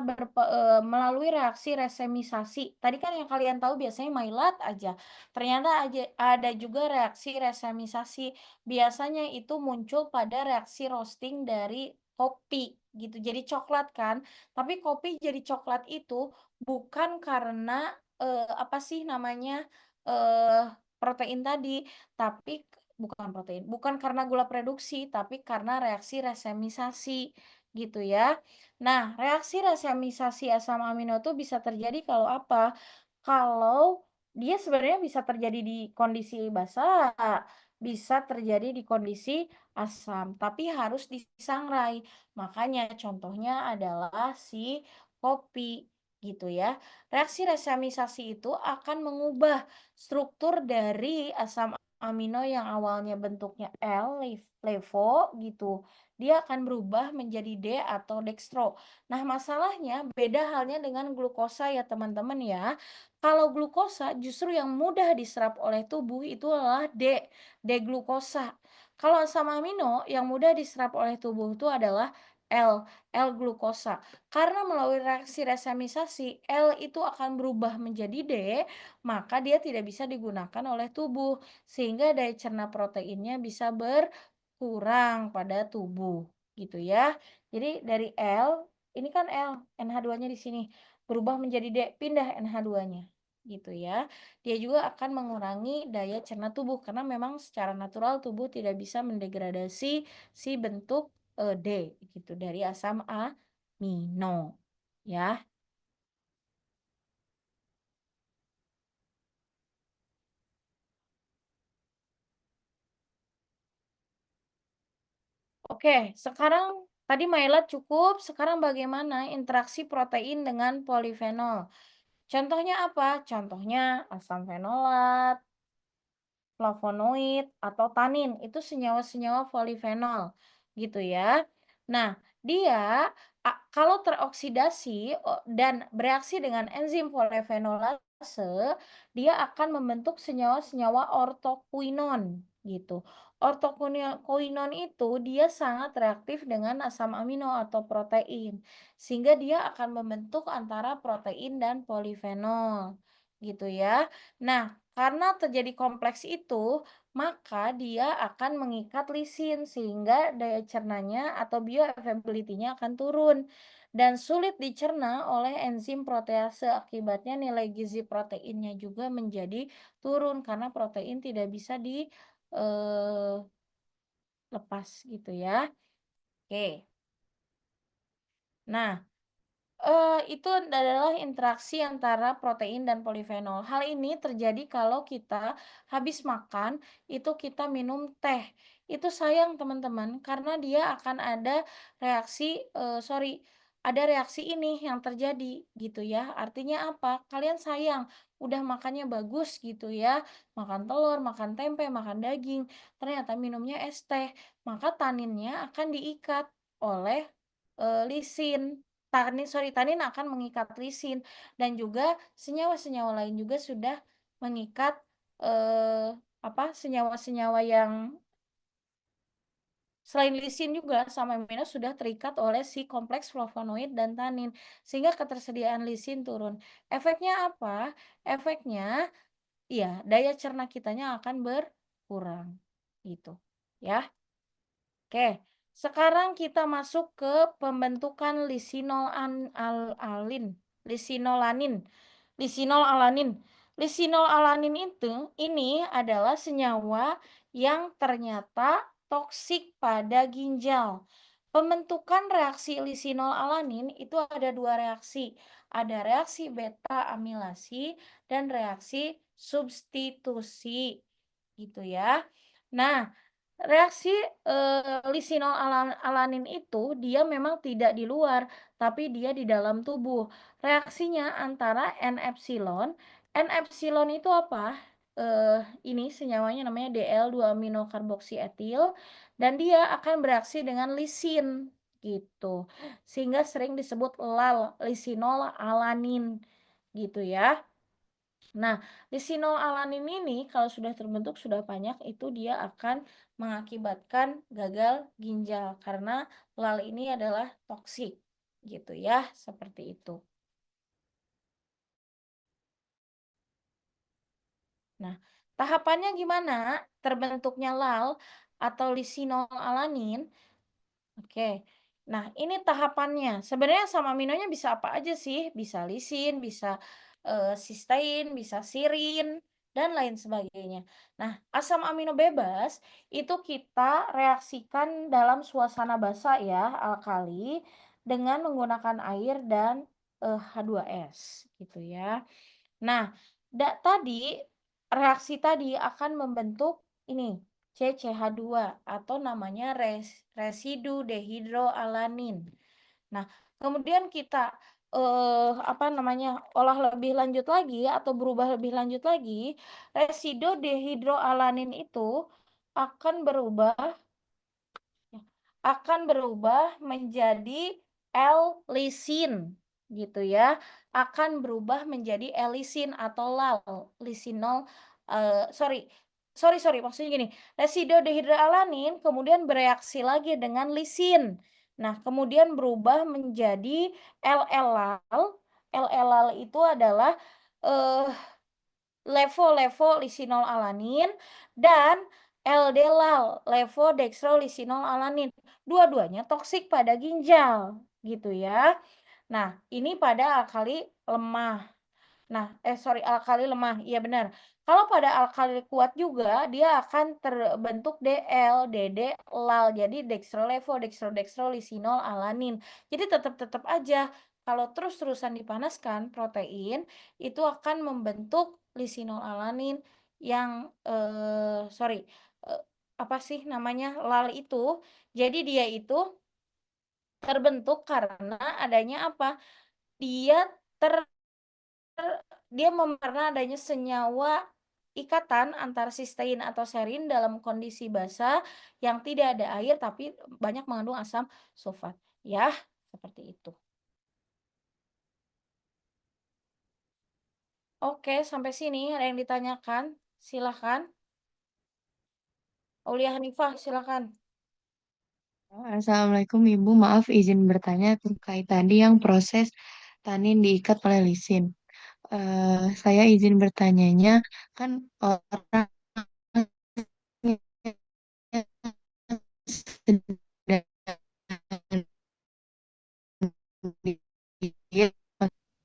melalui reaksi resemisasi. Tadi kan yang kalian tahu biasanya mailat aja, ternyata ada juga reaksi resemisasi. Biasanya itu muncul pada reaksi roasting dari kopi gitu, jadi coklat kan. Tapi kopi jadi coklat itu bukan karena, apa sih namanya, Eee, protein tadi, tapi bukan protein, bukan karena gula reduksi, tapi karena reaksi resemisasi, gitu ya. Nah, reaksi resemisasi asam amino itu bisa terjadi kalau apa? Kalau dia sebenarnya bisa terjadi di kondisi basa, bisa terjadi di kondisi asam, tapi harus disangrai. Makanya contohnya adalah si kopi, gitu ya. Reaksi resemisasi itu akan mengubah struktur dari asam amino yang awalnya bentuknya L, levo gitu, dia akan berubah menjadi D atau dextro. Nah, masalahnya beda halnya dengan glukosa ya teman-teman ya. Kalau glukosa justru yang mudah diserap oleh tubuh itu adalah D glukosa. Kalau asam amino yang mudah diserap oleh tubuh itu adalah L glukosa. Karena melalui reaksi resemisasi, L itu akan berubah menjadi D, maka dia tidak bisa digunakan oleh tubuh, sehingga daya cerna proteinnya bisa berkurang pada tubuh, gitu ya. Jadi dari L, ini kan L, NH2-nya di sini, berubah menjadi D, pindah NH2-nya, gitu ya. Dia juga akan mengurangi daya cerna tubuh, karena memang secara natural tubuh tidak bisa mendegradasi si bentuk D, gitu, dari asam amino, ya. Oke, sekarang tadi myelat cukup, sekarang bagaimana interaksi protein dengan polifenol? Contohnya apa? Contohnya asam fenolat, flavonoid atau tanin, itu senyawa-senyawa polifenol gitu ya. Nah, dia kalau teroksidasi dan bereaksi dengan enzim polifenolase, dia akan membentuk senyawa-senyawa ortokuinon gitu. Ortokuinon itu dia sangat reaktif dengan asam amino atau protein, sehingga dia akan membentuk antara protein dan polifenol gitu ya. Nah, karena terjadi kompleks itu, maka dia akan mengikat lisin sehingga daya cernanya atau bioavailability-nya akan turun dan sulit dicerna oleh enzim protease. Akibatnya nilai gizi proteinnya juga menjadi turun karena protein tidak bisa dilepas gitu ya. Oke. Nah, itu adalah interaksi antara protein dan polifenol. Hal ini terjadi kalau kita habis makan, itu kita minum teh. Itu sayang teman-teman, karena dia akan ada reaksi, ada reaksi ini yang terjadi gitu ya. Artinya apa? Kalian sayang, udah makannya bagus gitu ya, makan telur, makan tempe, makan daging, ternyata minumnya es teh, maka taninnya akan diikat oleh, lisin. Tanin akan mengikat lisin dan juga senyawa-senyawa lain juga sudah mengikat, eee, senyawa-senyawa yang selain lisin juga sama amino sudah terikat oleh si kompleks flavonoid dan tanin, sehingga ketersediaan lisin turun. Efeknya apa? Efeknya, ya daya cerna kitanya akan berkurang, gitu, ya. Oke, sekarang kita masuk ke pembentukan lisinolanin. Lisinolalanin. Lisinolalanin ini adalah senyawa yang ternyata toksik pada ginjal. Pembentukan reaksi lisinolalanin itu ada dua reaksi. Ada reaksi beta amilasi dan reaksi substitusi. Gitu ya. Nah, reaksi, lisinolalanin itu dia memang tidak di luar, tapi dia di dalam tubuh. Reaksinya antara N-epsilon. N-epsilon itu apa? Ini senyawanya namanya DL2-aminokarboksil dan dia akan bereaksi dengan lisin gitu. Sehingga sering disebut LAL, lisinolalanin gitu ya. Nah, lisinolalanin ini kalau sudah terbentuk sudah banyak itu dia akan mengakibatkan gagal ginjal karena lal ini adalah toksik gitu ya, seperti itu. Nah, tahapannya gimana terbentuknya lal atau lisinolalanin? Oke. Nah, ini tahapannya. Sebenarnya asam aminonya bisa apa aja sih? Bisa lisin, bisa sistein, bisa sirin, dan lain sebagainya. Nah, asam amino bebas itu kita reaksikan dalam suasana basah ya, alkali, dengan menggunakan air dan H2S gitu ya. Nah, tadi reaksi tadi akan membentuk ini CCH2 atau namanya residu dehidroalanin. Nah, kemudian kita apa namanya? Olah lebih lanjut lagi atau berubah lebih lanjut lagi, residu dehidroalanin itu akan berubah akan berubah menjadi L-lisin gitu ya. Akan berubah menjadi L-lisin atau LAL, lisinol sorry. Sorry, maksudnya gini, residu dehidroalanin kemudian bereaksi lagi dengan lisin. Nah, kemudian berubah menjadi L-LAL. L-LAL itu adalah eh, levo-levo-lisinolalanin dan LD-lal, levo-dextrolisinolalanin. Dua-duanya toksik pada ginjal, gitu ya. Nah, ini pada alkali lemah. Nah, sorry, alkali lemah, iya benar. Kalau pada alkali kuat juga, dia akan terbentuk DL, DD, lal. Jadi dextrolevo, dextrolisinol, alanin. Jadi tetap aja kalau terus-terusan dipanaskan protein itu akan membentuk lisinol alanin yang sorry, eh, apa sih namanya lal itu. Jadi dia itu terbentuk karena adanya apa? Dia ter karena adanya senyawa ikatan antara sistein atau serin dalam kondisi basah yang tidak ada air tapi banyak mengandung asam sulfat. Ya, seperti itu. Oke, sampai sini ada yang ditanyakan? Silakan. Aulia Hanifah, silakan. Assalamualaikum Ibu, maaf izin bertanya terkait tadi yang proses tanin diikat oleh lisin. Saya izin bertanyanya, kan orang sedang diet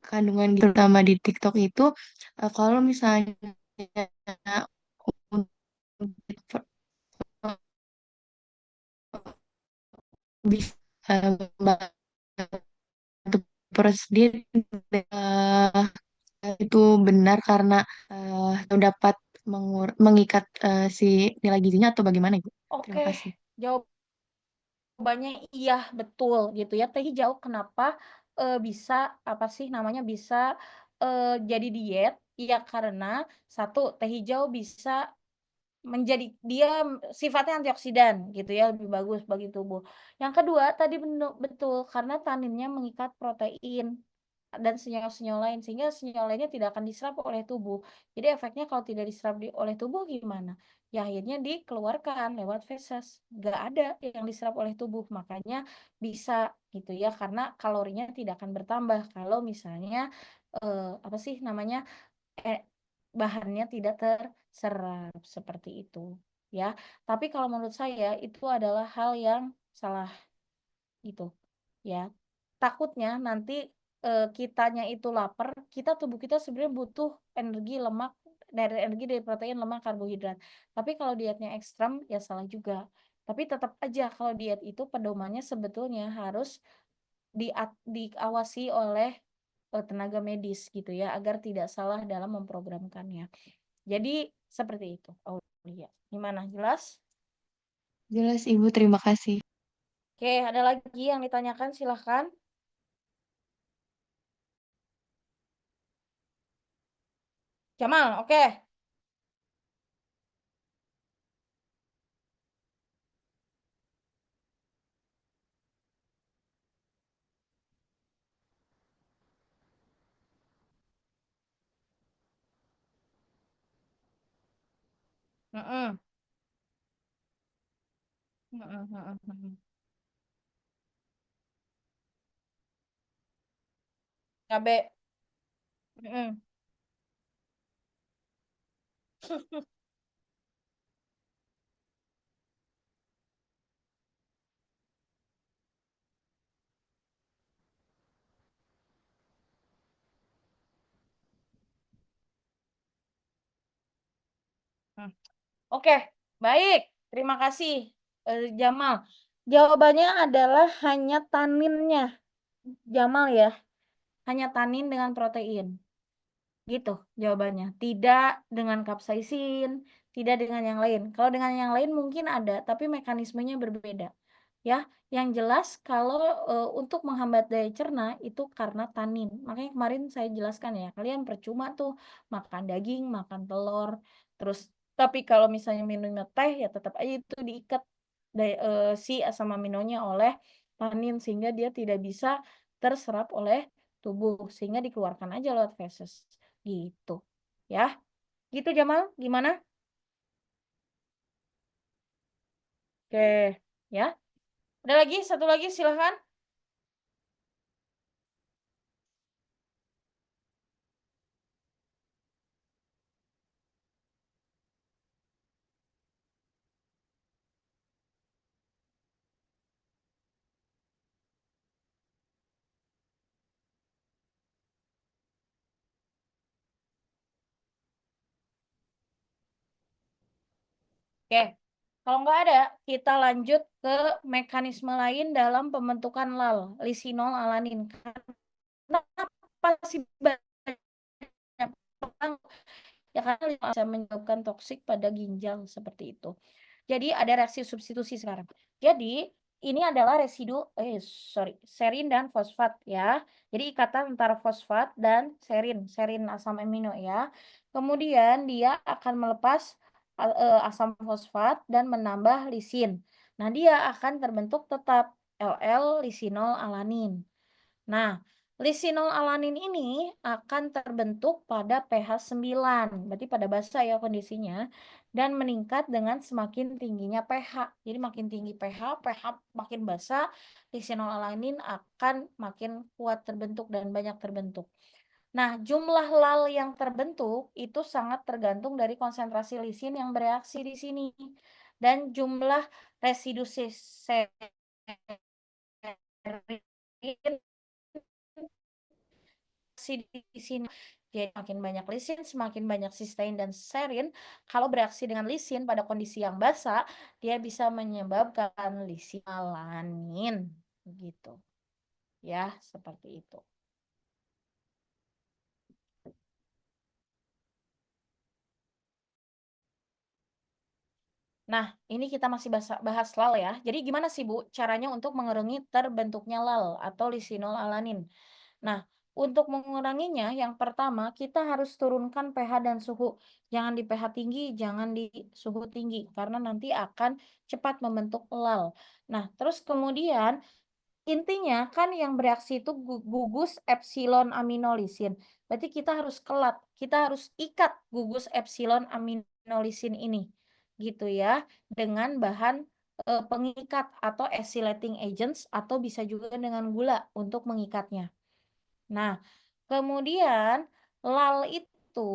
kandungan gizi terutama di TikTok itu, kalau misalnya untuk bisa membantu proses diet, eh, itu benar karena dapat mengikat si nilai gizinya atau bagaimana Ibu? Terima Oke, kasih. jawabannya iya betul gitu ya. Teh hijau kenapa bisa apa sih namanya bisa jadi diet? Iya karena satu teh hijau bisa menjadi dia sifatnya antioksidan gitu ya, lebih bagus bagi tubuh. Yang kedua tadi betul karena taninnya mengikat protein dan senyawa-senyawa lain sehingga senyawa lainnya tidak akan diserap oleh tubuh. Jadi efeknya kalau tidak diserap oleh tubuh gimana? Ya akhirnya dikeluarkan lewat feses. Nggak ada yang diserap oleh tubuh. Makanya bisa gitu ya karena kalorinya tidak akan bertambah kalau misalnya apa sih namanya eh, bahannya tidak terserap seperti itu ya. Tapi kalau menurut saya itu adalah hal yang salah gitu ya. Takutnya nanti kitanya itu lapar, tubuh kita sebenarnya butuh energi lemak dari protein, lemak, karbohidrat. Tapi kalau dietnya ekstrem ya salah juga. Tapi tetap aja kalau diet itu pedomannya sebetulnya harus diawasi oleh tenaga medis gitu ya agar tidak salah dalam memprogramkannya. Jadi seperti itu. Oh iya. Gimana? Jelas? Jelas Ibu, terima kasih. Oke, ada lagi yang ditanyakan silahkan. Jamal, oke. Mm-mm. Mm-mm. Mm-mm. Mm-mm. Cabe. Mm-mm. Hmm. Oke, baik. Terima kasih, Jamal. Jawabannya adalah hanya taninnya, Jamal ya. Hanya tanin dengan protein. Gitu jawabannya. Tidak dengan kapsaisin, tidak dengan yang lain. Kalau dengan yang lain mungkin ada, tapi mekanismenya berbeda. Ya, yang jelas kalau untuk menghambat daya cerna itu karena tanin. Makanya kemarin saya jelaskan ya, kalian percuma tuh makan daging, makan telur, terus tapi kalau misalnya minumnya teh ya tetap aja itu diikat si asam aminonya oleh tanin sehingga dia tidak bisa terserap oleh tubuh sehingga dikeluarkan aja lewat feses gitu. Ya, gitu Jamal, gimana? Oke, ya. Ada lagi, satu lagi silahkan. Oke, kalau nggak ada, kita lanjut ke mekanisme lain dalam pembentukan LAL, lisinol alanin. Kenapa sih banyak orang ya karena bisa menyebabkan toksik pada ginjal seperti itu. Jadi ada reaksi substitusi sekarang. Jadi ini adalah serin dan fosfat ya. Jadi ikatan antara fosfat dan serin asam amino ya. Kemudian dia akan melepas asam fosfat dan menambah lisin. Nah, dia akan terbentuk tetap LL lisinol alanin. Nah, lisinol alanin ini akan terbentuk pada pH 9, berarti pada basa ya kondisinya, dan meningkat dengan semakin tingginya pH. Jadi makin tinggi pH makin basa, lisinol alanin akan makin kuat terbentuk dan banyak terbentuk. Nah, jumlah lal yang terbentuk itu sangat tergantung dari konsentrasi lisin yang bereaksi di sini. Dan jumlah residu serin di sini. Jadi makin banyak lisin, semakin banyak sistein dan serin. Kalau bereaksi dengan lisin pada kondisi yang basa, dia bisa menyebabkan lisinalanin. Gitu. Ya, seperti itu. Nah, ini kita masih bahas LAL ya. Jadi gimana sih Bu caranya untuk mengurangi terbentuknya LAL atau lisinol alanin? Nah, untuk menguranginya yang pertama kita harus turunkan pH dan suhu. Jangan di pH tinggi, jangan di suhu tinggi karena nanti akan cepat membentuk LAL. Nah, terus kemudian intinya kan yang bereaksi itu gugus epsilon aminolisin. Berarti kita harus kelat, kita harus ikat gugus epsilon aminolisin ini. Gitu ya, dengan bahan pengikat atau acylating agents atau bisa juga dengan gula untuk mengikatnya. Nah, kemudian lal itu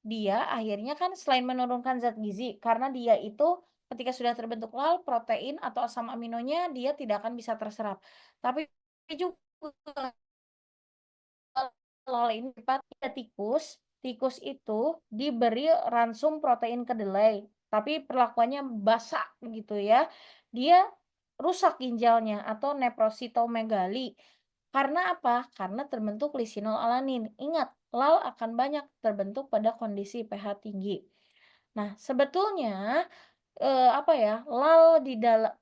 dia akhirnya kan selain menurunkan zat gizi, karena dia itu ketika sudah terbentuk lal, protein atau asam aminonya dia tidak akan bisa terserap. Tapi juga lal ini pada tikus, tikus itu diberi ransum protein kedelai, tapi perlakuannya basah gitu ya. Dia rusak ginjalnya atau neprositomegali. Karena apa? Karena terbentuk lisinol alanin. Ingat, lal akan banyak terbentuk pada kondisi pH tinggi. Nah, sebetulnya apa ya? Lal di dalam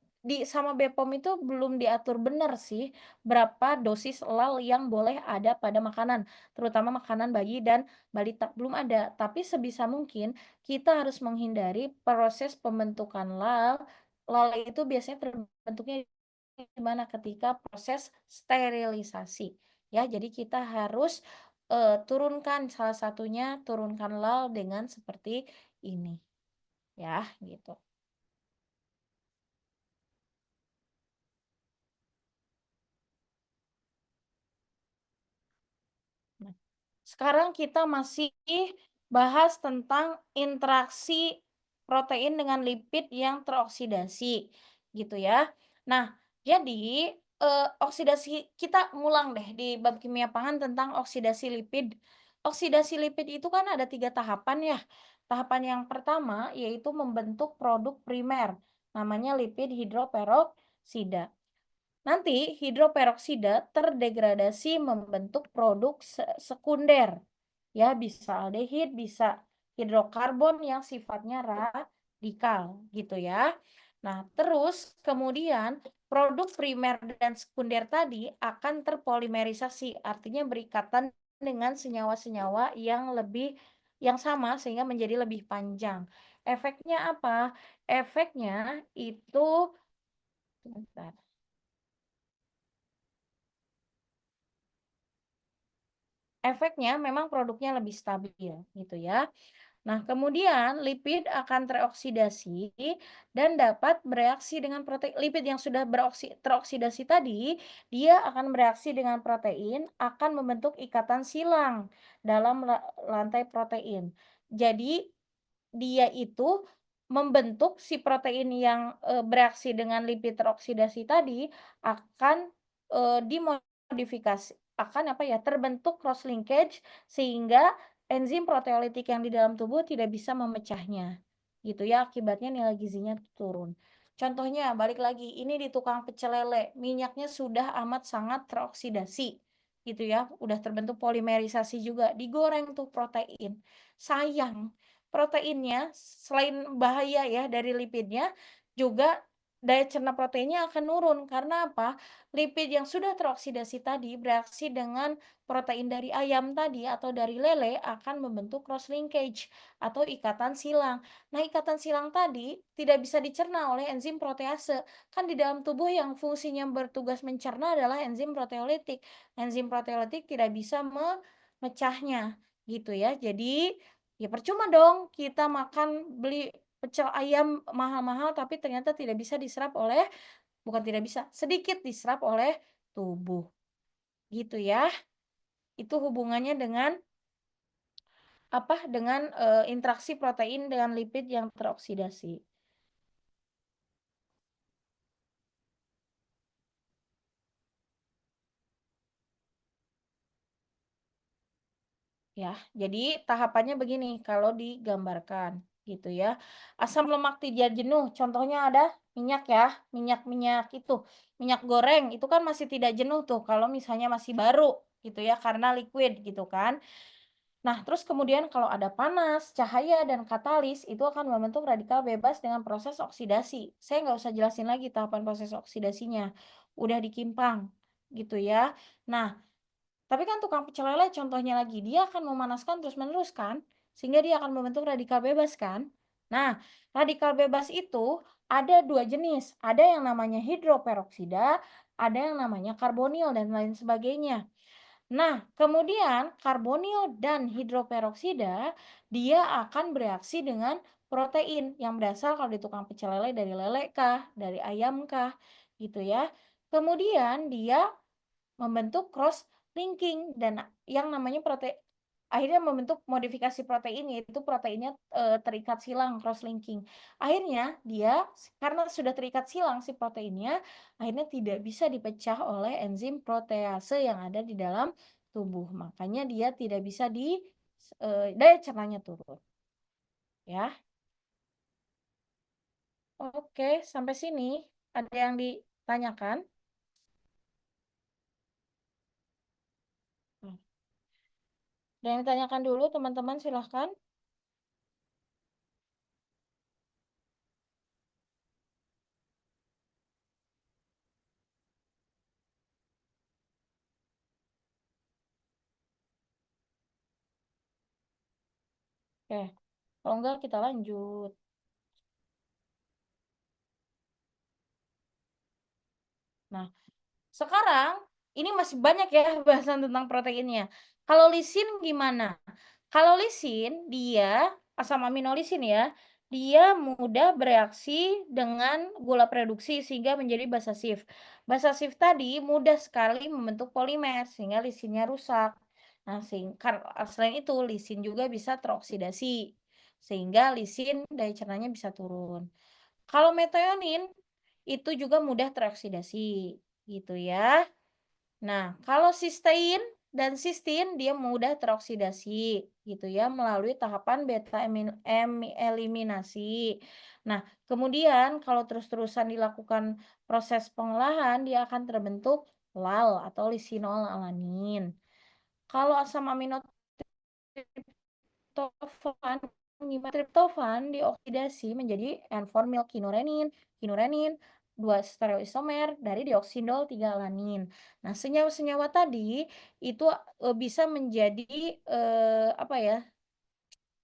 sama BPOM itu belum diatur benar sih berapa dosis lal yang boleh ada pada makanan, terutama makanan bayi dan balita belum ada. Tapi sebisa mungkin kita harus menghindari proses pembentukan lal. Lal itu biasanya terbentuknya gimana ketika proses sterilisasi ya, jadi kita harus turunkan salah satunya, turunkan lal dengan seperti ini ya, gitu. Nah, sekarang kita masih bahas tentang interaksi protein dengan lipid yang teroksidasi, gitu ya. Nah, jadi oksidasi kita ngulang deh di bab kimia pangan tentang oksidasi lipid. Oksidasi lipid itu kan ada 3 tahapan ya. Tahapan yang pertama yaitu membentuk produk primer, namanya lipid hidroperoksida. Nanti hidroperoksida terdegradasi membentuk produk sekunder. Ya, bisa aldehid, bisa hidrokarbon yang sifatnya radikal gitu ya. Nah, terus kemudian produk primer dan sekunder tadi akan terpolimerisasi, artinya berikatan dengan senyawa-senyawa yang sama sehingga menjadi lebih panjang. Efeknya apa? Efeknya itu sebentar. Efeknya memang produknya lebih stabil gitu ya. Nah, kemudian lipid akan teroksidasi dan dapat bereaksi dengan protein. Lipid yang sudah teroksidasi tadi, dia akan bereaksi dengan protein, akan membentuk ikatan silang dalam lantai protein. Jadi, dia itu membentuk si protein yang bereaksi dengan lipid teroksidasi tadi akan dimodifikasi, akan terbentuk cross linkage sehingga enzim proteolitik yang di dalam tubuh tidak bisa memecahnya. Gitu ya, akibatnya nilai gizinya turun. Contohnya, balik lagi, ini di tukang pecel lele, minyaknya sudah amat sangat teroksidasi. Gitu ya, udah terbentuk polimerisasi juga, digoreng tuh protein. Sayang, proteinnya selain bahaya ya dari lipidnya, juga daya cerna proteinnya akan nurun. Karena apa? Lipid yang sudah teroksidasi tadi bereaksi dengan protein dari ayam tadi atau dari lele akan membentuk cross linkage atau ikatan silang. Nah, ikatan silang tadi tidak bisa dicerna oleh enzim protease. Kan di dalam tubuh yang fungsinya bertugas mencerna adalah enzim proteolitik. Enzim proteolitik tidak bisa memecahnya gitu ya. Jadi ya percuma dong kita beli pecel ayam mahal-mahal tapi ternyata tidak bisa diserap oleh, bukan tidak bisa, sedikit diserap oleh tubuh. Gitu ya. Itu hubungannya dengan dengan interaksi protein dengan lipid yang teroksidasi. Ya, jadi tahapannya begini kalau digambarkan gitu ya. Asam lemak tidak jenuh, contohnya ada minyak ya, minyak itu, minyak goreng itu kan masih tidak jenuh tuh kalau misalnya masih baru gitu ya karena liquid gitu kan. Nah, terus kemudian kalau ada panas, cahaya, dan katalis itu akan membentuk radikal bebas dengan proses oksidasi. Saya nggak usah jelasin lagi tahapan proses oksidasinya, udah dikimpang gitu ya. Nah, tapi kan tukang pecel lele contohnya lagi, dia akan memanaskan terus-menerus kan, sehingga dia akan membentuk radikal bebas kan. Nah, radikal bebas itu ada 2 jenis, ada yang namanya hidroperoksida, ada yang namanya karbonil dan lain sebagainya. Nah, kemudian karbonil dan hidroperoksida dia akan bereaksi dengan protein yang berasal kalau di tukang pecel lele dari lele kah, dari ayam kah, gitu ya. Kemudian dia membentuk cross linking dan yang namanya akhirnya membentuk modifikasi protein yaitu proteinnya terikat silang cross linking. Akhirnya dia karena sudah terikat silang si proteinnya akhirnya tidak bisa dipecah oleh enzim protease yang ada di dalam tubuh. Makanya dia tidak bisa daya cernanya turun. Ya. Oke, sampai sini ada yang ditanyakan? Ada yang ditanyakan dulu teman-teman silahkan. Oke, kalau enggak kita lanjut. Nah, sekarang ini masih banyak ya bahasan tentang proteinnya. Kalau lisin gimana? Kalau lisin dia asam amino lisin ya, dia mudah bereaksi dengan gula produksi sehingga menjadi basa Schiff. Basa Schiff tadi mudah sekali membentuk polimer sehingga lisinnya rusak. Nah, selain itu lisin juga bisa teroksidasi sehingga lisin daya cernanya bisa turun. Kalau metionin itu juga mudah teroksidasi gitu ya. Nah, kalau sistein dan sistin dia mudah teroksidasi gitu ya melalui tahapan beta eliminasi. Nah, kemudian kalau terus-terusan dilakukan proses pengolahan dia akan terbentuk LAL atau lisinol alanin. Kalau asam amino triptofan triptofan dioksidasi menjadi N4-milkinurenin, kinurenin, 2 stereoisomer dari dioksindol 3 alanin. Nah, senyawa-senyawa tadi itu bisa menjadi apa ya?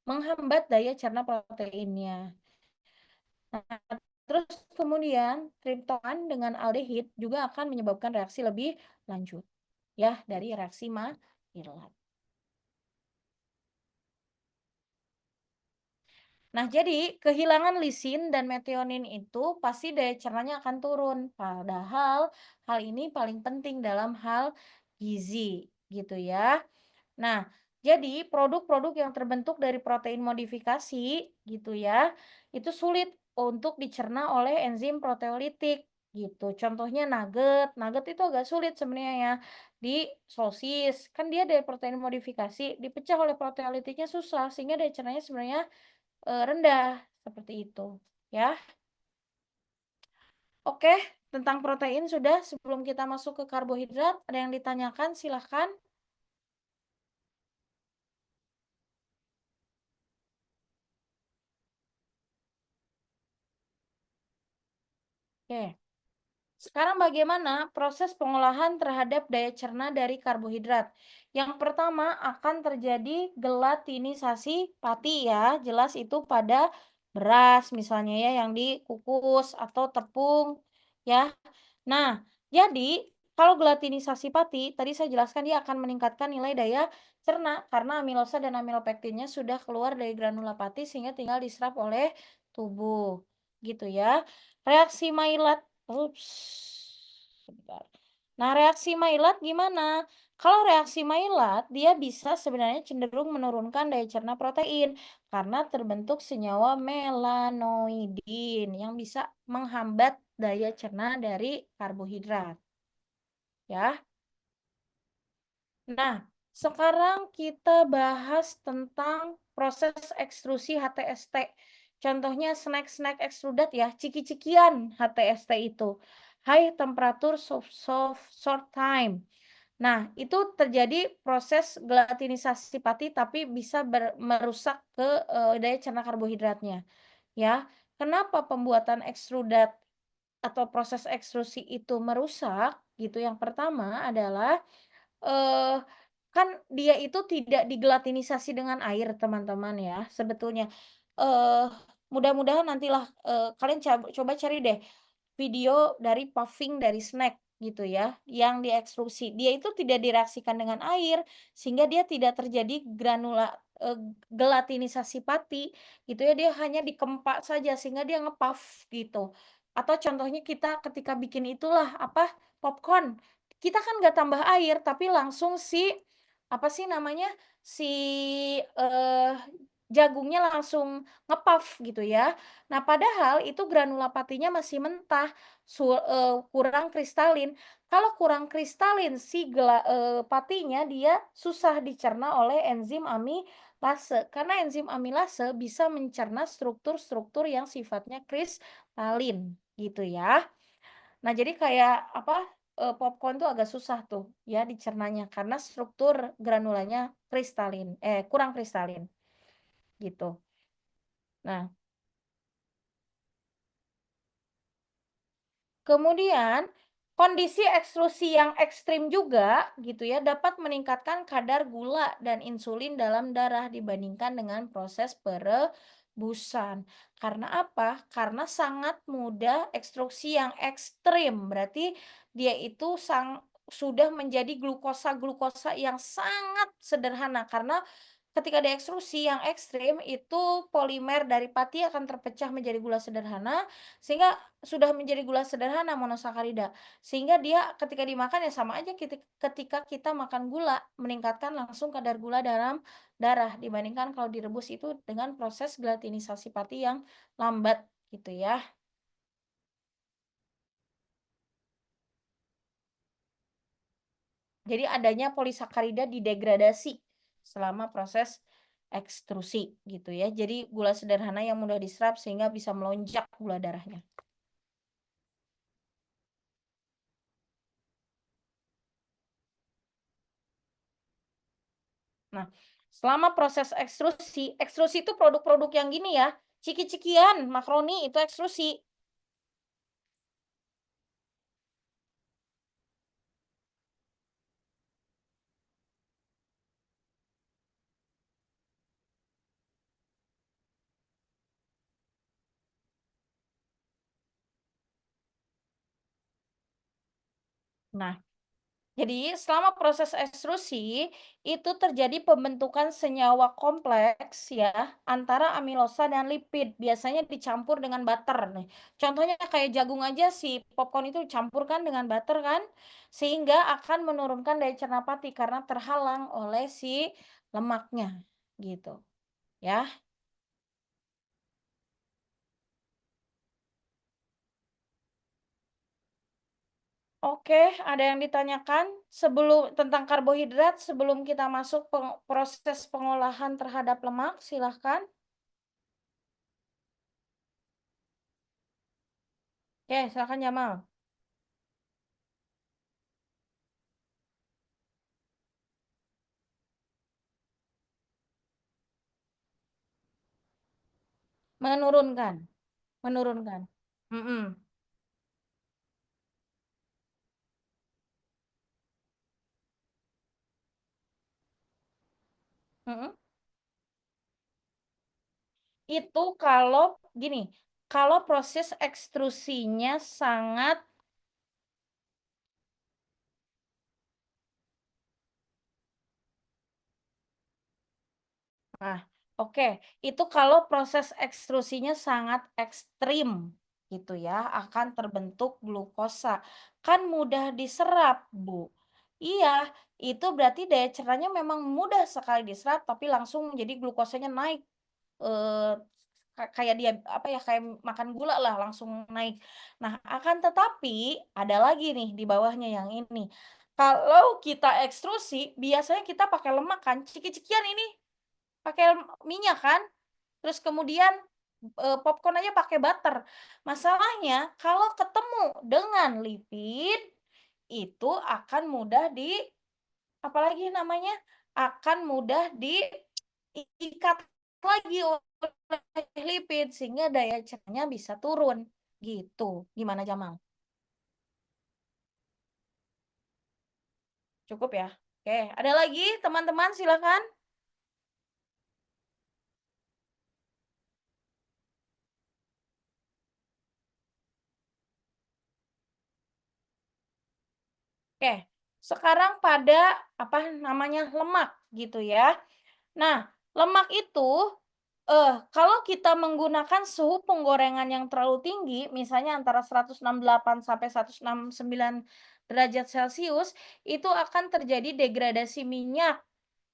Menghambat daya cerna proteinnya. Nah, terus kemudian triptofan dengan aldehid juga akan menyebabkan reaksi lebih lanjut ya dari reaksi Maillard. Nah, jadi kehilangan lisin dan metionin itu pasti daya cernanya akan turun. Padahal hal ini paling penting dalam hal gizi, gitu ya. Nah, jadi produk-produk yang terbentuk dari protein modifikasi, gitu ya, itu sulit untuk dicerna oleh enzim proteolitik, gitu. Contohnya nugget. Nugget itu agak sulit sebenarnya ya. Di sosis, kan dia dari protein modifikasi, dipecah oleh proteolitiknya susah, sehingga daya cernanya sebenarnya rendah seperti itu ya. Oke, tentang protein sudah. Sebelum kita masuk ke karbohidrat, ada yang ditanyakan silahkan. Oke, sekarang bagaimana proses pengolahan terhadap daya cerna dari karbohidrat? Yang pertama akan terjadi gelatinisasi pati ya, jelas itu pada beras misalnya ya yang dikukus atau tepung ya. Nah, jadi kalau gelatinisasi pati, tadi saya jelaskan dia akan meningkatkan nilai daya cerna karena amilosa dan amilopektinnya sudah keluar dari granula pati sehingga tinggal diserap oleh tubuh. Gitu ya. Reaksi Maillard, sebentar. Nah, reaksi Maillard gimana? Kalau reaksi Maillard, dia bisa sebenarnya cenderung menurunkan daya cerna protein karena terbentuk senyawa melanoidin yang bisa menghambat daya cerna dari karbohidrat. Ya. Nah, sekarang kita bahas tentang proses ekstrusi HTST. Contohnya snack-snack ekstrudat ya, ciki-cikian HTST itu. High temperature short time. Nah, itu terjadi proses gelatinisasi pati tapi bisa merusak ke daya cerna karbohidratnya. Ya, kenapa pembuatan ekstrudat atau proses ekstrusi itu merusak? Gitu. Yang pertama adalah eh kan dia itu tidak digelatinisasi dengan air, teman-teman ya, sebetulnya. Eh mudah-mudahan nantilah kalian coba cari deh video dari puffing dari snack gitu ya, yang diekstrusi. Dia itu tidak direaksikan dengan air sehingga dia tidak terjadi gelatinisasi pati gitu ya, dia hanya dikempak saja sehingga dia ngepuff gitu. Atau contohnya kita ketika bikin itulah apa popcorn, kita kan nggak tambah air tapi langsung apa sih namanya si eh, jagungnya langsung ngepuff gitu ya. Nah, padahal itu granula patinya masih mentah, kurang kristalin. Kalau kurang kristalin patinya dia susah dicerna oleh enzim amilase. Karena enzim amilase bisa mencerna struktur-struktur yang sifatnya kristalin gitu ya. Nah, jadi kayak apa? Popcorn tuh agak susah tuh ya dicernanya karena struktur granulanya kurang kristalin gitu. Nah, kemudian kondisi ekstrusi yang ekstrim juga gitu ya dapat meningkatkan kadar gula dan insulin dalam darah dibandingkan dengan proses perebusan. Karena apa? Karena sangat mudah ekstrusi yang ekstrim. Berarti dia itu sudah menjadi glukosa-glukosa yang sangat sederhana karena ketika diekstrusi yang ekstrim itu polimer dari pati akan terpecah menjadi gula sederhana sehingga sudah menjadi gula sederhana monosakarida. Sehingga dia ketika dimakan ya sama aja ketika kita makan gula, meningkatkan langsung kadar gula dalam darah dibandingkan kalau direbus itu dengan proses gelatinisasi pati yang lambat gitu ya. Jadi adanya polisakarida didegradasi selama proses ekstrusi gitu ya. Jadi gula sederhana yang mudah diserap sehingga bisa melonjak gula darahnya. Nah, selama proses ekstrusi itu produk-produk yang gini ya, ciki-cikian, makaroni itu ekstrusi. Nah, jadi selama proses ekstrusi itu terjadi pembentukan senyawa kompleks ya antara amilosa dan lipid. Biasanya dicampur dengan butter nih. Contohnya kayak jagung aja si popcorn itu campurkan dengan butter kan, sehingga akan menurunkan daya cerna pati karena terhalang oleh si lemaknya gitu. Ya. Oke, ada yang ditanyakan sebelum tentang karbohidrat sebelum kita masuk proses pengolahan terhadap lemak? Silahkan. Oke, silahkan Jamal. Menurunkan, menurunkan. Mm-mm. Mm-mm. Itu kalau gini, kalau proses ekstrusinya sangat oke, itu kalau proses ekstrusinya sangat ekstrim gitu ya, akan terbentuk glukosa. Kan mudah diserap, Bu. Iya, itu berarti daya cernanya memang mudah sekali diserap tapi langsung menjadi glukosanya naik. Eh, kayak dia apa ya kayak makan gula lah langsung naik. Nah, akan tetapi ada lagi nih di bawahnya yang ini. Kalau kita ekstrusi, biasanya kita pakai lemak kan, ciki-cikian ini pakai minyak kan, terus kemudian popcorn aja pakai butter. Masalahnya kalau ketemu dengan lipid itu akan mudah apalagi namanya akan mudah diikat lagi oleh lipid sehingga daya cernanya bisa turun gitu. Gimana Jamal? Cukup ya? Oke, ada lagi teman-teman silakan. Oke, sekarang pada apa namanya lemak gitu ya. Nah, lemak itu kalau kita menggunakan suhu penggorengan yang terlalu tinggi, misalnya antara 168 sampai 169 derajat Celcius, itu akan terjadi degradasi minyak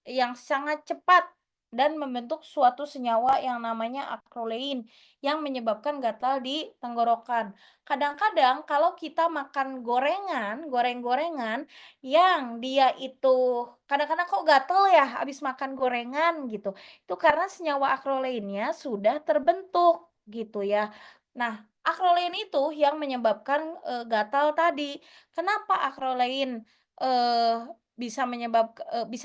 yang sangat cepat dan membentuk suatu senyawa yang namanya akrolein yang menyebabkan gatal di tenggorokan. Kadang-kadang kalau kita makan goreng-gorengan yang dia itu kadang-kadang kok gatel ya habis makan gorengan gitu. Itu karena senyawa akroleinnya sudah terbentuk gitu ya. Nah, akrolein itu yang menyebabkan gatal tadi. Kenapa akrolein bisa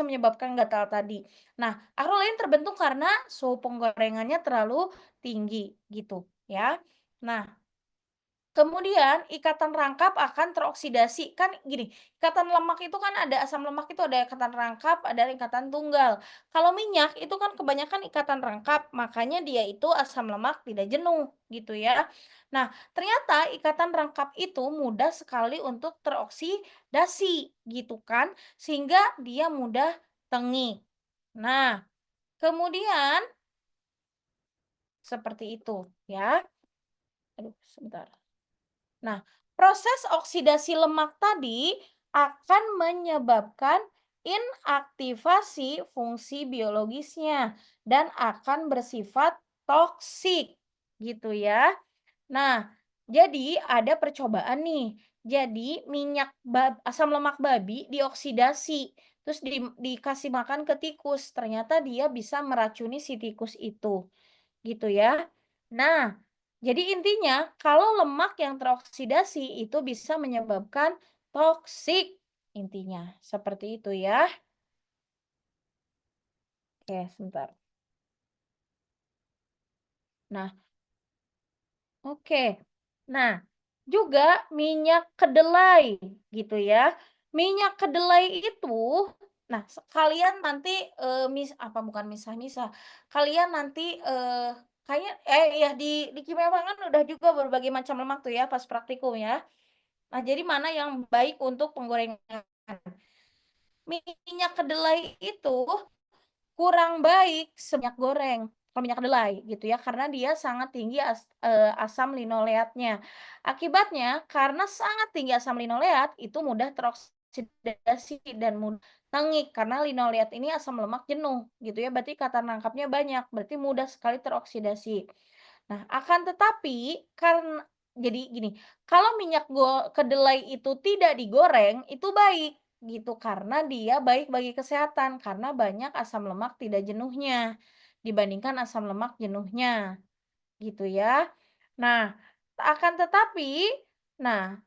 menyebabkan gatal tadi. Nah, akrolein terbentuk karena suhu penggorengannya terlalu tinggi gitu ya. Nah, kemudian ikatan rangkap akan teroksidasi. Kan gini, ikatan lemak itu kan ada asam lemak itu ada ikatan rangkap, ada ikatan tunggal. Kalau minyak itu kan kebanyakan ikatan rangkap, makanya dia itu asam lemak tidak jenuh gitu ya. Nah, ternyata ikatan rangkap itu mudah sekali untuk teroksidasi gitu kan, sehingga dia mudah tengik. Nah, Kemudian seperti itu ya. Aduh, sebentar. Nah, proses oksidasi lemak tadi akan menyebabkan inaktivasi fungsi biologisnya dan akan bersifat toksik gitu ya. Nah, jadi ada percobaan nih. Jadi asam lemak babi dioksidasi, terus dikasih makan ke tikus. Ternyata dia bisa meracuni si tikus itu, gitu ya. Nah, jadi intinya kalau lemak yang teroksidasi itu bisa menyebabkan toksik intinya. Seperti itu ya. Oke, sebentar. Nah, oke. Nah, juga minyak kedelai gitu ya. Minyak kedelai itu nah kalian nanti bukan misah-misah. Kalian nanti kayaknya ya di kimia pangan udah juga berbagai macam lemak tuh ya pas praktikum ya. Nah, jadi mana yang baik untuk penggorengan? Minyak kedelai itu kurang baik seminyak goreng, kalau minyak kedelai gitu ya, karena dia sangat tinggi asam linoleatnya. Akibatnya karena sangat tinggi asam linoleat itu mudah teroksidasi dan mudah tengik karena linoleat ini asam lemak jenuh gitu ya, berarti kata nangkapnya banyak, berarti mudah sekali teroksidasi. Nah, akan tetapi karena jadi gini, kalau minyak kedelai itu tidak digoreng itu baik gitu karena dia baik bagi kesehatan karena banyak asam lemak tidak jenuhnya dibandingkan asam lemak jenuhnya gitu ya. Nah, akan tetapi nah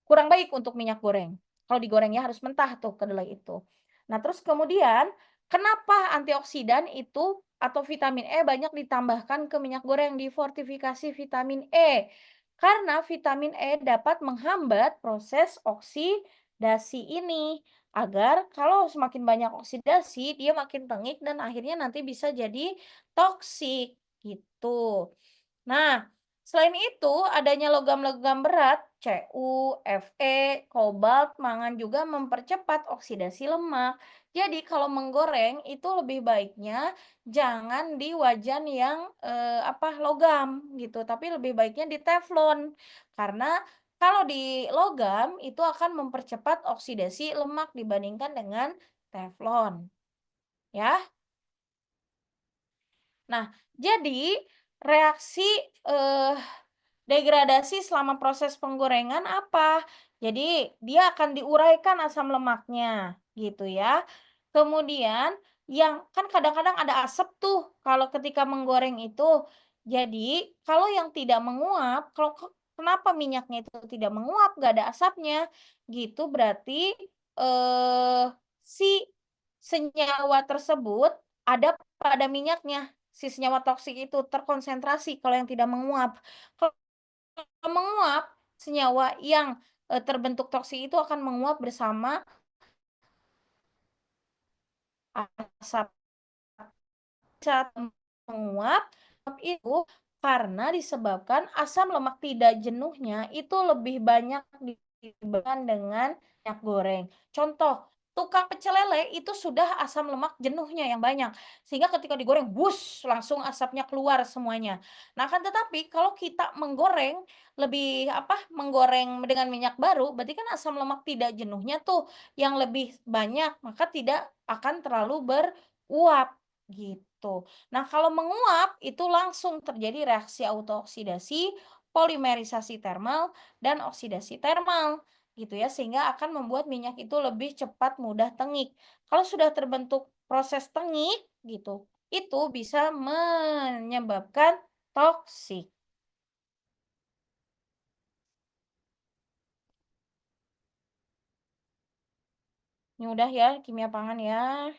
kurang baik untuk minyak goreng. Kalau digorengnya harus mentah tuh kedelai itu. Nah, terus kemudian kenapa antioksidan itu atau vitamin E banyak ditambahkan ke minyak goreng di fortifikasi vitamin E? Karena vitamin E dapat menghambat proses oksidasi ini agar kalau semakin banyak oksidasi dia makin tengik dan akhirnya nanti bisa jadi toksik gitu. Nah, selain itu, adanya logam-logam berat, Cu, Fe, kobalt, mangan juga mempercepat oksidasi lemak. Jadi kalau menggoreng itu lebih baiknya jangan di wajan yang logam gitu, tapi lebih baiknya di teflon. Karena kalau di logam itu akan mempercepat oksidasi lemak dibandingkan dengan teflon, ya. Nah, jadi reaksi eh degradasi selama proses penggorengan apa? Jadi, dia akan diuraikan asam lemaknya, gitu ya. Kemudian, yang kan kadang-kadang ada asap tuh kalau ketika menggoreng itu. Jadi, kalau yang tidak menguap, kenapa minyaknya itu tidak menguap, nggak ada asapnya, gitu berarti si senyawa tersebut ada pada minyaknya. Si senyawa toksik itu terkonsentrasi kalau yang tidak menguap. Kalau menguap, senyawa yang, terbentuk toksik itu akan menguap bersama asap. Saat menguap itu karena disebabkan asam lemak tidak jenuhnya itu lebih banyak dibandingkan dengan minyak goreng. Contoh, tukang pecel lele itu sudah asam lemak jenuhnya yang banyak, sehingga ketika digoreng, wus, langsung asapnya keluar semuanya. Nah, kan tetapi kalau kita menggoreng dengan minyak baru, berarti kan asam lemak tidak jenuhnya tuh yang lebih banyak, maka tidak akan terlalu beruap, gitu. Nah, kalau menguap itu langsung terjadi reaksi autooksidasi, polimerisasi termal, dan oksidasi termal gitu ya, sehingga akan membuat minyak itu lebih cepat mudah tengik. Kalau sudah terbentuk proses tengik gitu, itu bisa menyebabkan toksik. Ini udah ya kimia pangan ya.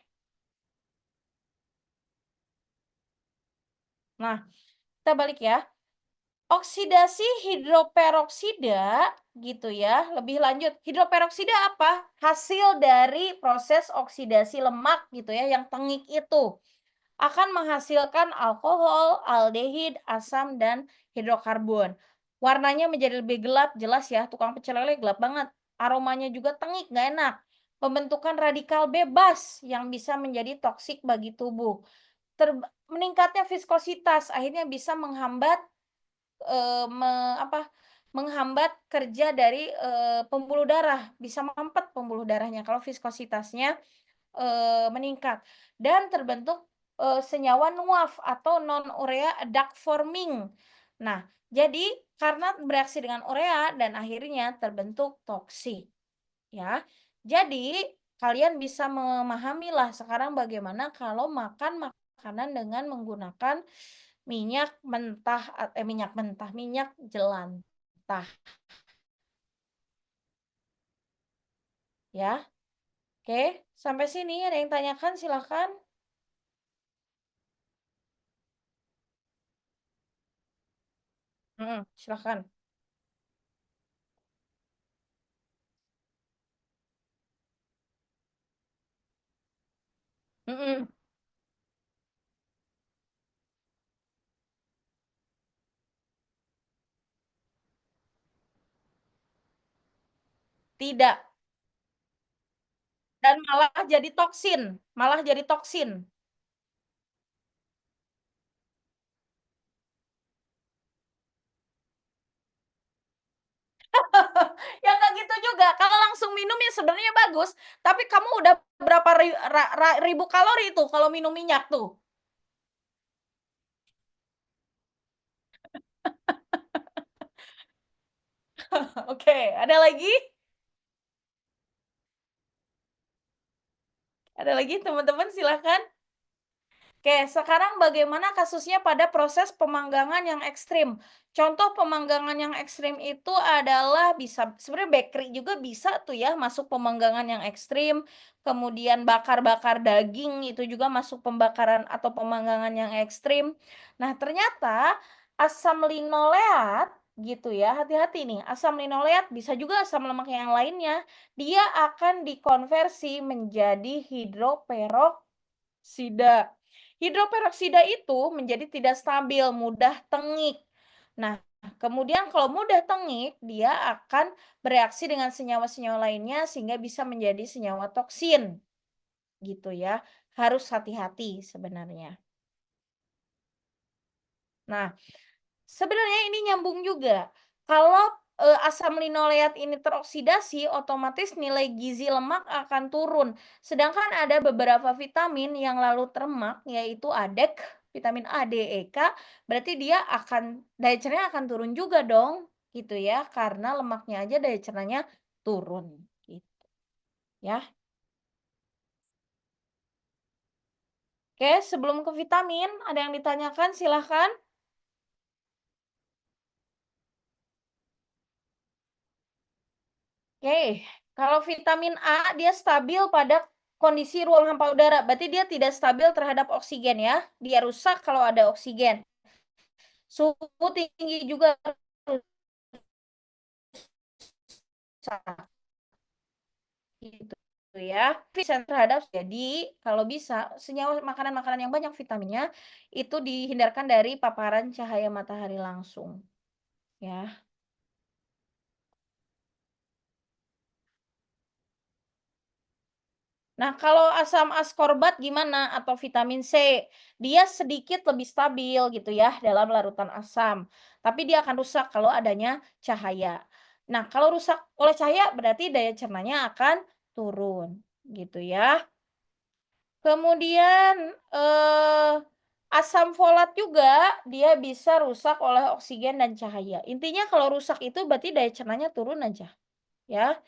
Nah, kita balik ya. Oksidasi hidroperoksida gitu ya. Lebih lanjut, hidroperoksida apa? Hasil dari proses oksidasi lemak gitu ya yang tengik itu. Akan menghasilkan alkohol, aldehid, asam, dan hidrokarbon. Warnanya menjadi lebih gelap, jelas ya. Tukang pecel lele gelap banget. Aromanya juga tengik, nggak enak. pembentukan radikal bebas yang bisa menjadi toksik bagi tubuh. Meningkatnya viskositas akhirnya bisa menghambat menghambat kerja dari pembuluh darah, bisa mampet pembuluh darahnya kalau viskositasnya meningkat dan terbentuk senyawa NUAF atau non-urea duct forming. Nah, jadi karena bereaksi dengan urea dan akhirnya terbentuk toksik, ya. Jadi kalian bisa memahamilah sekarang bagaimana kalau makan makanan dengan menggunakan minyak jelantah, ya. Oke, sampai sini ada yang tanyakan silahkan. Silahkan. Tidak, dan malah jadi toksin. Ya nggak gitu juga, kalau langsung minum ya sebenarnya bagus, tapi kamu udah berapa ribu kalori tuh kalau minum minyak tuh? Oke, ada lagi? Ada lagi teman-teman silahkan. Oke, sekarang bagaimana kasusnya pada proses pemanggangan yang ekstrim? Contoh pemanggangan yang ekstrim itu adalah bisa sebenarnya bakery juga bisa tuh ya masuk pemanggangan yang ekstrim, kemudian bakar-bakar daging itu juga masuk pembakaran atau pemanggangan yang ekstrim. Nah, ternyata asam linoleat gitu ya, hati-hati nih, asam linoleat bisa juga asam lemak yang lainnya, dia akan dikonversi menjadi hidroperoksida. Hidroperoksida itu menjadi tidak stabil, mudah tengik. Nah, kemudian kalau mudah tengik, dia akan bereaksi dengan senyawa-senyawa lainnya sehingga bisa menjadi senyawa toksin. Gitu ya. Harus hati-hati sebenarnya. Nah, sebenarnya ini nyambung juga. Kalau asam linoleat ini teroksidasi, otomatis nilai gizi lemak akan turun. Sedangkan ada beberapa vitamin yang larut lemak, yaitu ADEK, vitamin A, D, E, K, berarti dia akan daya cernanya akan turun juga dong, gitu ya. Karena lemaknya aja daya cernanya turun, gitu ya. Oke, sebelum ke vitamin, ada yang ditanyakan silahkan. Oke, kalau vitamin A dia stabil pada kondisi ruang hampa udara, berarti dia tidak stabil terhadap oksigen ya. Dia rusak kalau ada oksigen. Suhu tinggi juga rusak. Gitu ya. Bisa terhadap jadi kalau bisa senyawa makanan-makanan yang banyak vitaminnya itu dihindarkan dari paparan cahaya matahari langsung ya. Nah, kalau asam askorbat gimana atau vitamin C? Dia sedikit lebih stabil gitu ya dalam larutan asam. Tapi dia akan rusak kalau adanya cahaya. Nah, kalau rusak oleh cahaya berarti daya cernanya akan turun gitu ya. Kemudian asam folat juga dia bisa rusak oleh oksigen dan cahaya. Intinya kalau rusak itu berarti daya cernanya turun aja ya.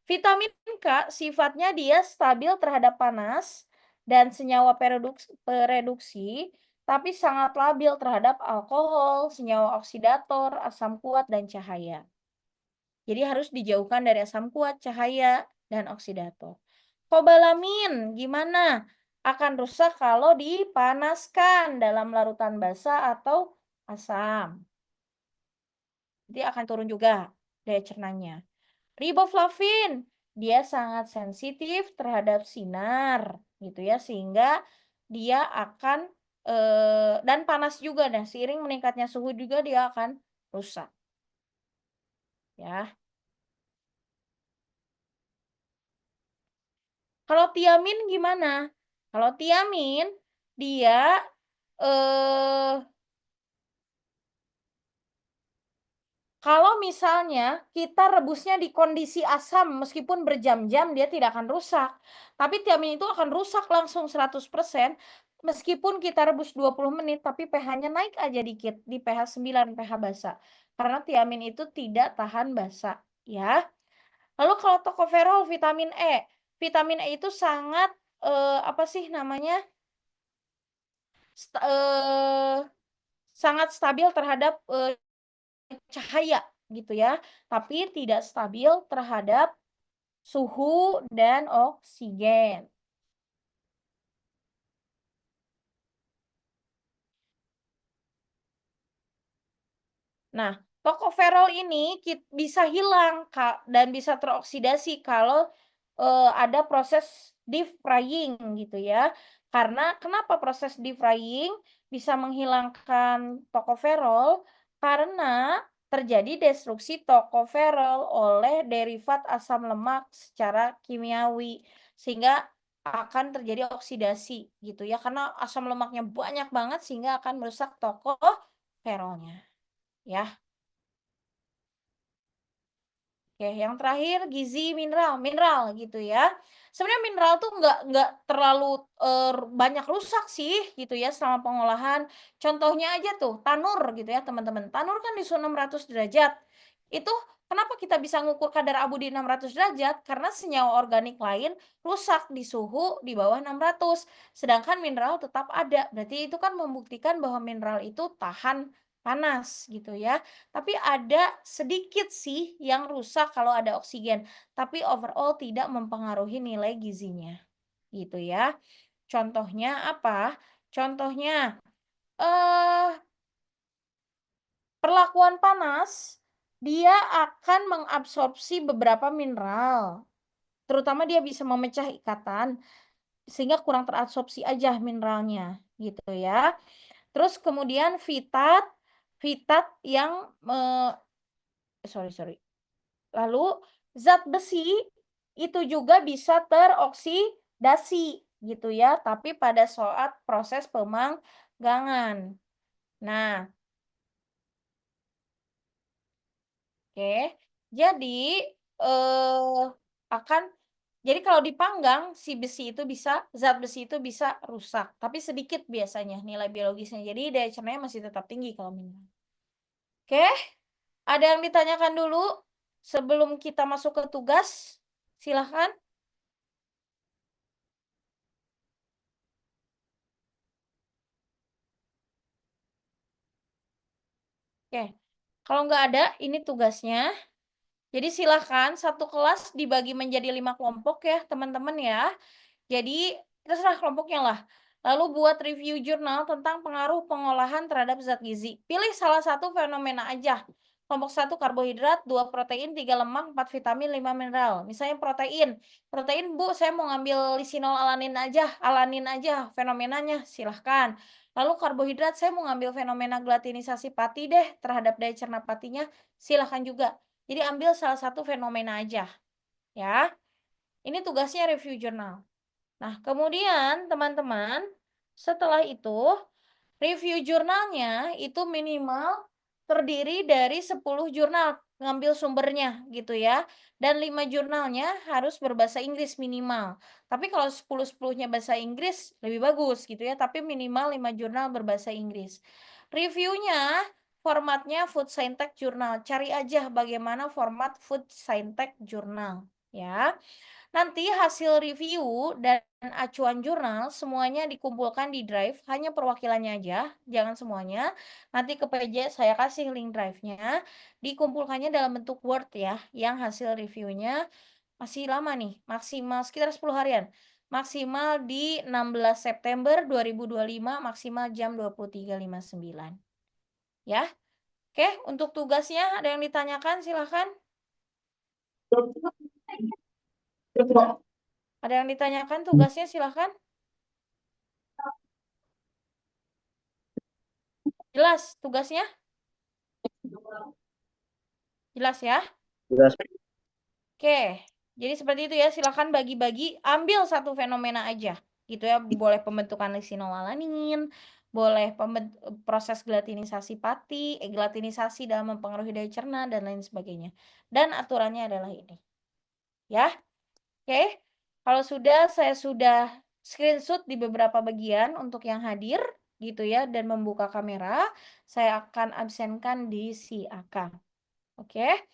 Vitamin K sifatnya dia stabil terhadap panas dan senyawa pereduksi, tapi sangat labil terhadap alkohol, senyawa oksidator, asam kuat, dan cahaya. Jadi harus dijauhkan dari asam kuat, cahaya, dan oksidator. Kobalamin gimana? Akan rusak kalau dipanaskan dalam larutan basah atau asam. Jadi akan turun juga daya cernanya. Riboflavin, dia sangat sensitif terhadap sinar, gitu ya, sehingga dia akan dan panas juga, dan seiring meningkatnya suhu juga dia akan rusak, ya. Kalau tiamin gimana? Kalau tiamin dia kalau misalnya kita rebusnya di kondisi asam meskipun berjam-jam dia tidak akan rusak. Tapi tiamin itu akan rusak langsung 100% meskipun kita rebus 20 menit tapi pH-nya naik aja dikit di pH 9 pH basa. Karena tiamin itu tidak tahan basa, ya. Lalu kalau tokoferol vitamin E. Vitamin E itu sangat apa sih namanya? Sangat stabil terhadap cahaya gitu ya, tapi tidak stabil terhadap suhu dan oksigen. Nah, tokoferol ini bisa hilang dan bisa teroksidasi kalau ada proses deep frying gitu ya. Karena kenapa proses deep frying bisa menghilangkan tokoferol? Karena terjadi destruksi tokoferol oleh derivat asam lemak secara kimiawi sehingga akan terjadi oksidasi gitu ya. Karena asam lemaknya banyak banget sehingga akan merusak tokoferolnya. Ya. Oke, yang terakhir gizi mineral gitu ya. Sebenarnya mineral tuh nggak terlalu banyak rusak sih gitu ya selama pengolahan. Contohnya aja tuh tanur gitu ya teman-teman. Tanur kan di suhu 600 derajat. Itu kenapa kita bisa ngukur kadar abu di 600 derajat? Karena senyawa organik lain rusak di suhu di bawah 600. Sedangkan mineral tetap ada. Berarti itu kan membuktikan bahwa mineral itu tahan panas gitu ya. Tapi ada sedikit sih yang rusak kalau ada oksigen, tapi overall tidak mempengaruhi nilai gizinya. Gitu ya. Contohnya apa? Contohnya perlakuan panas dia akan mengabsorpsi beberapa mineral. Terutama dia bisa memecah ikatan sehingga kurang terabsorpsi aja mineralnya gitu ya. Terus kemudian vitat yang sorry. Lalu zat besi itu juga bisa teroksidasi gitu ya, tapi pada saat proses pemanggangan. Nah, oke. Jadi akan jadi kalau dipanggang si besi itu zat besi itu bisa rusak, tapi sedikit biasanya nilai biologisnya. Jadi daya cernanya masih tetap tinggi kalau mineral. Oke, ada yang ditanyakan dulu sebelum kita masuk ke tugas? Silahkan. Oke, kalau nggak ada, ini tugasnya. Jadi silahkan satu kelas dibagi menjadi 5 kelompok ya, teman-teman ya. Jadi terserah kelompoknya lah. Lalu buat review jurnal tentang pengaruh pengolahan terhadap zat gizi. Pilih salah satu fenomena aja. Kelompok 1 karbohidrat, 2 protein, 3 lemak, 4 vitamin, 5 mineral. Misalnya protein. Protein, Bu, saya mau ngambil lisinol alanin aja fenomenanya, silahkan. Lalu karbohidrat, saya mau ngambil fenomena glutinisasi pati deh terhadap daya cerna patinya, silahkan juga. Jadi ambil salah satu fenomena aja. Ya, ini tugasnya review jurnal. Nah, kemudian teman-teman, setelah itu review jurnalnya itu minimal terdiri dari 10 jurnal, ngambil sumbernya gitu ya. Dan 5 jurnalnya harus berbahasa Inggris minimal. Tapi kalau 10-10-nya bahasa Inggris lebih bagus gitu ya, tapi minimal 5 jurnal berbahasa Inggris. Reviewnya formatnya Food Scientech Journal. Cari aja bagaimana format Food Scientech Journal ya. Nanti hasil review dan acuan jurnal semuanya dikumpulkan di drive, hanya perwakilannya aja, jangan semuanya. Nanti ke PJ saya kasih link drive-nya, dikumpulkannya dalam bentuk Word ya, yang hasil reviewnya masih lama nih, maksimal sekitar 10 harian. Maksimal di 16 September 2025, maksimal jam 23.59. Ya, oke, untuk tugasnya ada yang ditanyakan, silahkan. Ada yang ditanyakan tugasnya, silahkan. Jelas tugasnya? Jelas ya? Jelas. Oke. Jadi seperti itu ya, silakan bagi-bagi, ambil satu fenomena aja, gitu ya. Boleh pembentukan lisinolalanin, boleh proses gelatinisasi pati, gelatinisasi dalam mempengaruhi daya cerna dan lain sebagainya. Dan aturannya adalah ini. Ya. Oke. Kalau sudah, saya sudah screenshot di beberapa bagian untuk yang hadir gitu ya dan membuka kamera. Saya akan absenkan di si Akang. Oke.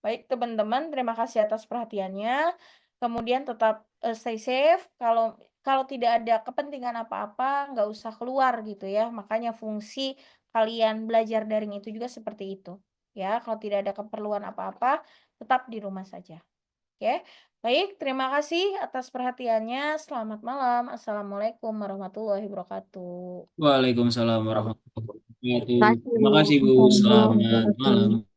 Baik teman-teman, terima kasih atas perhatiannya. Kemudian tetap stay safe. Kalau tidak ada kepentingan apa-apa, nggak usah keluar gitu ya. Makanya fungsi kalian belajar daring itu juga seperti itu. Ya, kalau tidak ada keperluan apa-apa, tetap di rumah saja. Oke. Baik, terima kasih atas perhatiannya. Selamat malam. Assalamualaikum warahmatullahi wabarakatuh. Waalaikumsalam warahmatullahi wabarakatuh. Terima kasih, Terima Bu. kasih Bu. Assalamualaikum Selamat warahmatullahi wabarakatuh. malam.